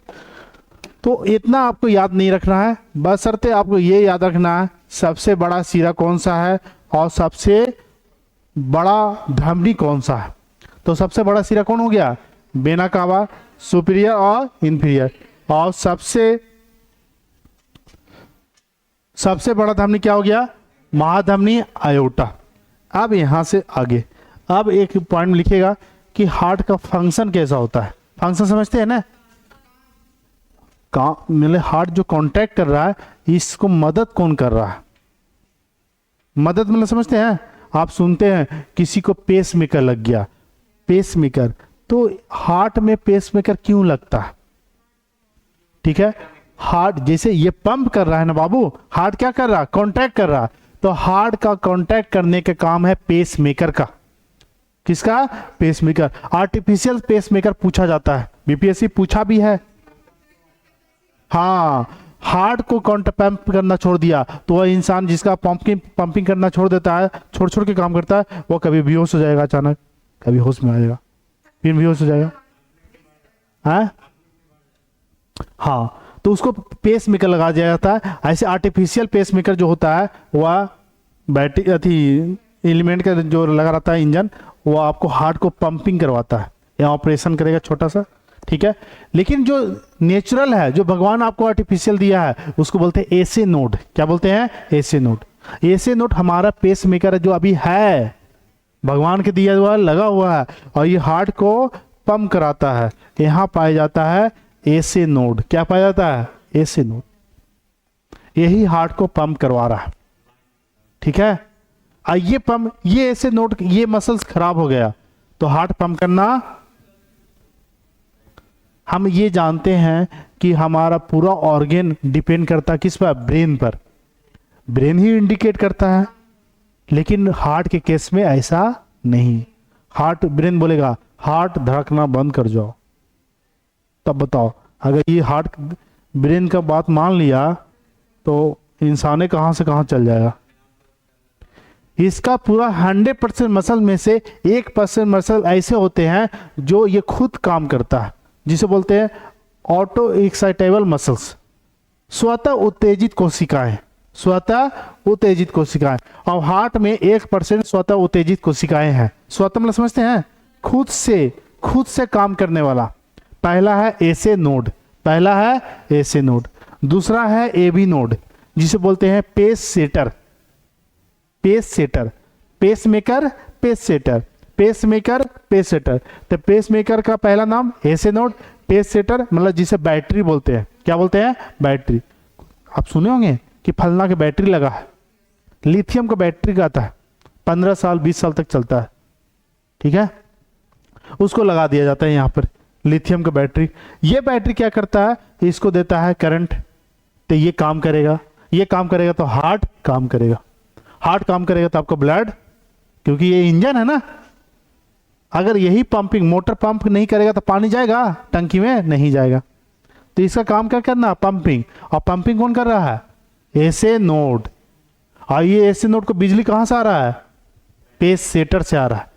तो इतना आपको याद नहीं रखना है, बशर्ते आपको ये याद रखना है सबसे बड़ा सिरा कौन सा है और सबसे बड़ा धमनी कौन सा है। तो सबसे बड़ा सिरा कौन हो गया? वेना कावा, सुपीरियर और इंफीरियर। और सबसे बड़ा धमनी क्या हो गया? महाधमनी आयोटा। अब यहां से आगे अब एक पॉइंट लिखेगा कि हार्ट का फंक्शन कैसा होता है। फंक्शन समझते हैं ना? मतलब हार्ट जो कांटेक्ट कर रहा है इसको मदद कौन कर रहा है? मदद मतलब समझते हैं? आप सुनते हैं किसी को पेस मेकर लग गया, पेस मेकर, तो हार्ट में पेस मेकर क्यों लगता है? ठीक है, हार्ट जैसे ये पंप कर रहा है ना बाबू, हार्ट क्या कर रहा है? कांटेक्ट कर रहा है। तो हार्ट का कांटेक्ट करने का काम है पेस मेकर का। किसका? Pacemaker. Artificial pacemaker पूछा जाता है, बीपीएससी पूछा भी है। हाँ, हार्ट को पंप करना छोड़ दिया तो वह इंसान जिसका पंपिंग करना छोड़ देता है, छोड़ के काम करता है, वो कभी बेहोश हो जाएगा, अचानक कभी होश में आ जाएगा, फिर बेहोश हो जाएगा। हाँ, तो उसको पेस मेकर लगा दिया जाता है। ऐसे आर्टिफिशियल पेस मेकर जो होता है वह बैटरी एलिमेंट का जो लगा रहता है इंजन, वो आपको हार्ट को पंपिंग करवाता है या ऑपरेशन करेगा छोटा सा। ठीक है, लेकिन जो नेचुरल है, जो भगवान आपको आर्टिफिशियल दिया है, उसको बोलते हैं एसे नोड। क्या बोलते हैं? एसे नोड। एसे नोड हमारा पेस मेकर जो अभी है, भगवान के दिया हुआ लगा हुआ है और ये हार्ट को पंप कराता है। यहां पाया जाता है एसे नोड। क्या पाया जाता है? एसे नोड। यही हार्ट को पंप करवा रहा है। ठीक है, ये पंप, ये एसे नोड, ये मसल्स खराब हो गया तो हार्ट पंप करना। हम ये जानते हैं कि हमारा पूरा ऑर्गन डिपेंड करता है किस पर? ब्रेन पर। ब्रेन ही इंडिकेट करता है, लेकिन हार्ट के केस में ऐसा नहीं। हार्ट, ब्रेन बोलेगा हार्ट धड़कना बंद कर जाओ, तब बताओ। अगर ये हार्ट ब्रेन का बात मान लिया तो इंसान कहां से कहां चल जाएगा। इसका पूरा 100% मसल में से 1% मसल ऐसे होते हैं जो ये खुद काम करता है, जिसे बोलते हैं ऑटो एक्साइटेबल मसल्स, स्वतः उत्तेजित कोशिकाएं। स्वतः उत्तेजित कोशिकाएं। और हार्ट में 1% स्वतः उत्तेजित कोशिकाएं हैं। स्वतः मतलब समझते हैं? खुद से काम करने वाला। पहला है एसे नोड, पहला है एसे नोड। दूसरा है एबी नोड, जिसे बोलते हैं pacesetter. Pacesetter, pacemaker, pacesetter, pacemaker, pacesetter. तो पेस मेकर का पहला नाम एसे नोड, पेस सेटर मतलब जिसे बैटरी बोलते हैं। क्या बोलते हैं? बैटरी। आप सुने होंगे कि फलना के बैटरी लगा है, लिथियम का बैटरी का आता है, 15 साल 20 साल तक चलता है। ठीक है, उसको लगा दिया जाता है यहां पर, लिथियम का बैटरी। ये बैटरी क्या करता है? इसको देता है करंट, तो ये काम करेगा। ये काम करेगा तो हार्ट काम करेगा। हार्ट काम करेगा तो आपका ब्लड, क्योंकि ये इंजन है ना, अगर यही पंपिंग, मोटर पंप नहीं करेगा तो पानी जाएगा टंकी में? नहीं जाएगा। तो इसका काम क्या करना? पंपिंग। और पंपिंग कौन कर रहा है? एसे नोड। और ये एसे नोड को बिजली कहां से आ रहा है? पेस सेटर से आ रहा है।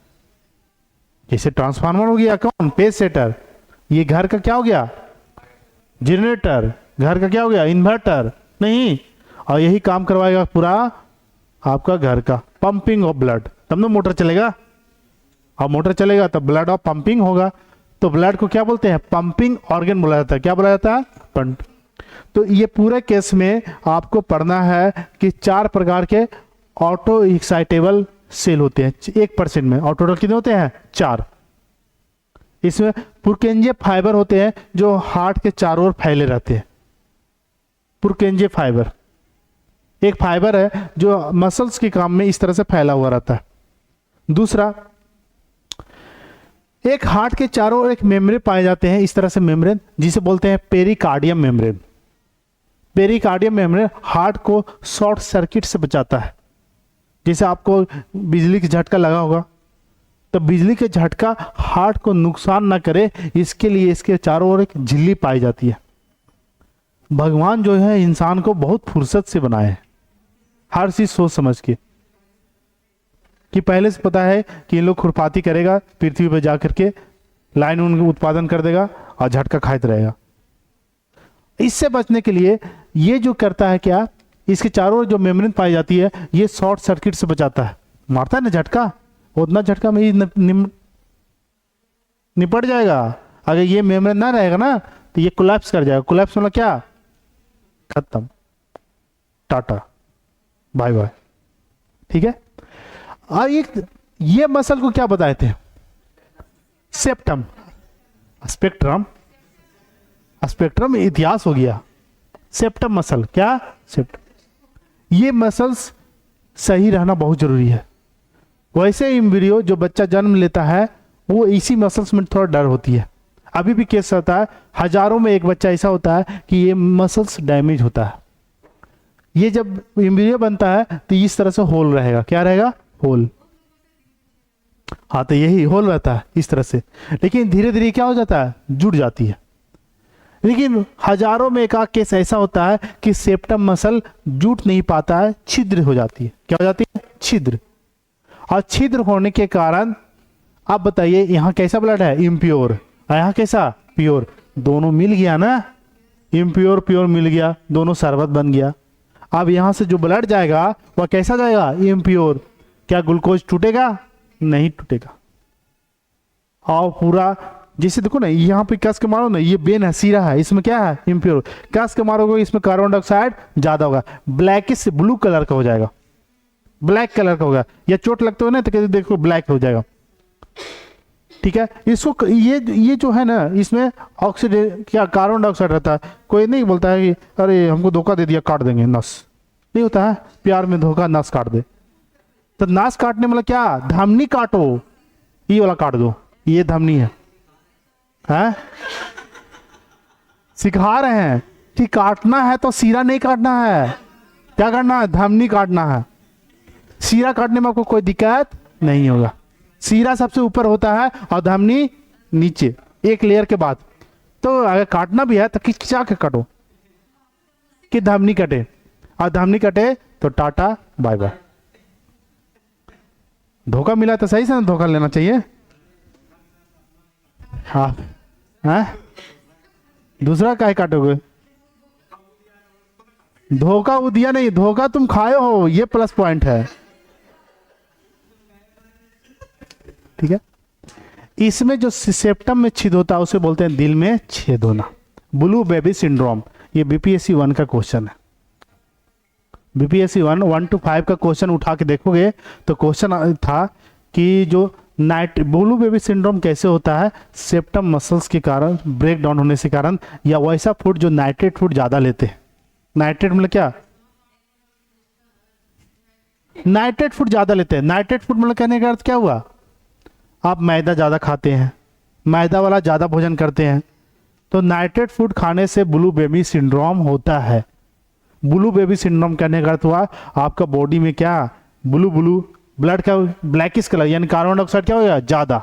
जैसे ट्रांसफार्मर हो गया कौन? Pacesetter. ये घर का क्या हो गया? जनरेटर। घर का क्या हो गया? इन्वर्टर। नहीं, और यही काम करवाएगा पूरा आपका घर का, पंपिंग ऑफ ब्लड। तब ना मोटर चलेगा, और मोटर चलेगा तब ब्लड ऑफ पंपिंग होगा। तो ब्लड को क्या बोलते हैं? पंपिंग ऑर्गन बोला जाता है। क्या बोला जाता है? पंप। तो ये पूरे केस में आपको पढ़ना है कि 4 प्रकार के ऑटो एक्साइटेबल सेल होते हैं 1% में, और टोटल कितने होते हैं? 4। इसमें पुरकेंजे फाइबर होते हैं जो हार्ट के चारों ओर फैले रहते हैं। पुरकेंजे फाइबर एक फाइबर है जो मसल्स के काम में इस तरह से फैला हुआ रहता है। दूसरा, एक हार्ट के चारों ओर एक मेम्ब्रेन पाए जाते हैं, इस तरह से मेम्ब्रेन, जिसे बोलते हैं pericardium membrane. Pericardium membrane heart को शॉर्ट सर्किट से बचाता है। जैसे आपको बिजली का झटका लगा होगा, तो बिजली के झटका हार्ट को नुकसान ना करे, इसके लिए इसके चारों ओर एक झिल्ली पाई जाती है। भगवान जो है इंसान को बहुत फुर्सत से बनाए है, हर चीज सोच समझ के, कि पहले से पता है कि इन लोग खुरपाती करेगा, पृथ्वी पर जाकर के लाइन उनका उत्पादन कर देगा और झटका खाते रहेगा। इससे बचने के लिए ये जो करता है क्या, इसके चारों ओर जो मेम्ब्रेन पाई जाती है, ये शॉर्ट सर्किट से बचाता है। मारता है ना झटका, उतना झटका में ही निपट जाएगा। अगर ये मेम्ब्रेन ना रहेगा ना तो ये कोलैप्स कर जाएगा। कोलैप्स मतलब क्या, खत्म, टाटा बाय बाय। ठीक है। और ये मसल को क्या बताए थे, सेप्टम, स्पेक्ट्रम, स्पेक्ट्रम इतिहास हो गया। सेप्टम मसल, क्या सेप्टम, ये मसल्स सही रहना बहुत जरूरी है। वैसे एम्ब्रियो जो बच्चा जन्म लेता है वो इसी मसल्स में थोड़ा डर होती है। अभी भी केस होता है, हजारों में एक बच्चा ऐसा होता है कि ये मसल्स डैमेज होता है। ये जब एम्ब्रियो बनता है तो इस तरह से होल रहेगा, क्या रहेगा, होल। हाँ, तो यही होल रहता है इस तरह से, लेकिन धीरे धीरे क्या हो जाता है, जुड़ जाती है। लेकिन हजारों में एक आध केस ऐसा होता है कि सेप्टम मसल जुट नहीं पाता है, छिद्र हो जाती है। क्या हो जाती है, छिद्र। और छिद्र होने के कारण आप बताइए, यहाँ कैसा ब्लड है, इम्प्योर, और यहाँ कैसा, प्योर। दोनों मिल गया ना, इम्प्योर प्योर मिल गया, दोनों शरबत बन गया। अब यहाँ से जो ब्लड जाएगा वह कैसा जाएगा, इम्प्योर। क्या ग्लूकोज टूटेगा, नहीं टूटेगा। और पूरा जैसे देखो ना, यहाँ पे कस के मारो ना, ये बेन है, सीरा है, इसमें क्या है, इम्प्योर। कस के मारोगे इसमें कार्बन डाइऑक्साइड ज्यादा होगा, ब्लैकिश से ब्लू कलर का हो जाएगा, ब्लैक कलर का होगा। या चोट लगते हो ना तो कहते देखो ब्लैक हो जाएगा। ठीक है। इसको ये जो है ना, इसमें ऑक्सीडेंट क्या कार्बन डाइऑक्साइड रहता है। कोई नहीं बोलता है कि अरे हमको धोखा दे दिया, काट देंगे नस, नहीं होता है, प्यार में धोखा, नस काट दे। तो नस काटने मतलब क्या, धमनी काटो, ये वाला काट दो, ये धमनी है, हैं? सिखा रहे हैं कि काटना है तो सीरा नहीं काटना है, क्या करना है, धमनी काटना है। सीरा काटने में आपको कोई दिक्कत नहीं होगा। सीरा सबसे ऊपर होता है और धमनी नीचे, एक लेयर के बाद। तो अगर काटना भी है तो खिंचा के काटो कि धमनी कटे, और धमनी कटे तो टाटा बाय बाय। धोखा मिला तो सही से ना धोखा लेना चाहिए। हाँ, हैं? दूसरा काहे काटोगे, धोखा वो दिया नहीं, धोखा तुम खाए हो, ये प्लस पॉइंट है। ठीक है। इसमें जो सेप्टम में छेद होता है उसे बोलते हैं दिल में छेद होना, ब्लू बेबी सिंड्रोम। ये बीपीएससी 1 का क्वेश्चन है। बीपीएससी 1 to 5 का क्वेश्चन उठा के देखोगे तो क्वेश्चन था कि जो ब्लू बेबी सिंड्रोम कैसे होता है, सेप्टम मसल्स के कारण ब्रेक डाउन होने से कारण, या वैसा फूड जो नाइट्रेट फूड ज्यादा लेते हैं। नाइट्रेट मतलब क्या, नाइट्रेट फूड ज्यादा लेते हैं। नाइट्रेट फूड मतलब कहने का अर्थ क्या हुआ, आप मैदा ज़्यादा खाते हैं, मैदा वाला ज़्यादा भोजन करते हैं, तो नाइट्रेट फूड खाने से ब्लू बेबी सिंड्रोम होता है। ब्लू बेबी सिंड्रोम कहने का अर्थ हुआ आपका बॉडी में क्या, ब्लू ब्लड का ब्लैकिश कलर, यानी कार्बन डाइऑक्साइड क्या हो गया ज़्यादा।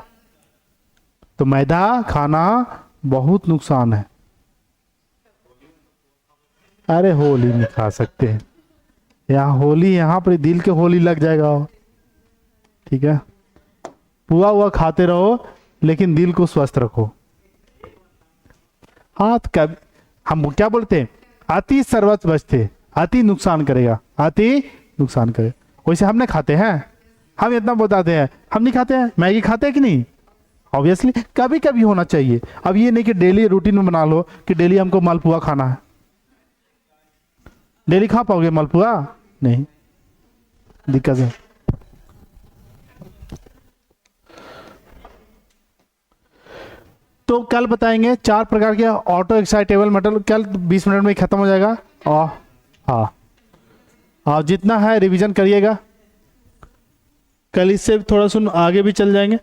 तो मैदा खाना बहुत नुकसान है। अरे होली में खा सकते हैं, यहाँ होली, यहाँ पर दिल के होली लग जाएगा। ठीक है। पुआ हुआ खाते रहो लेकिन दिल को स्वस्थ रखो। हाँ, तो कब हम क्या बोलते हैं, अति सर्वत्र बचते, अति नुकसान करेगा, अति नुकसान करे। वैसे हम नहीं खाते हैं, हम इतना बताते हैं, हम नहीं खाते हैं। मैगी खाते हैं कि नहीं, ऑब्वियसली कभी कभी होना चाहिए। अब ये नहीं कि डेली रूटीन में बना लो कि डेली हमको मालपुआ खाना है। डेली खा पाओगे मालपुआ, नहीं, दिक्कत है। तो कल बताएंगे 4 प्रकार के ऑटो एक्साइटेबल मेटल, कल 20 मिनट में खत्म हो जाएगा। और हाँ, जितना है रिवीजन करिएगा, कल इससे थोड़ा सुन आगे भी चल जाएंगे।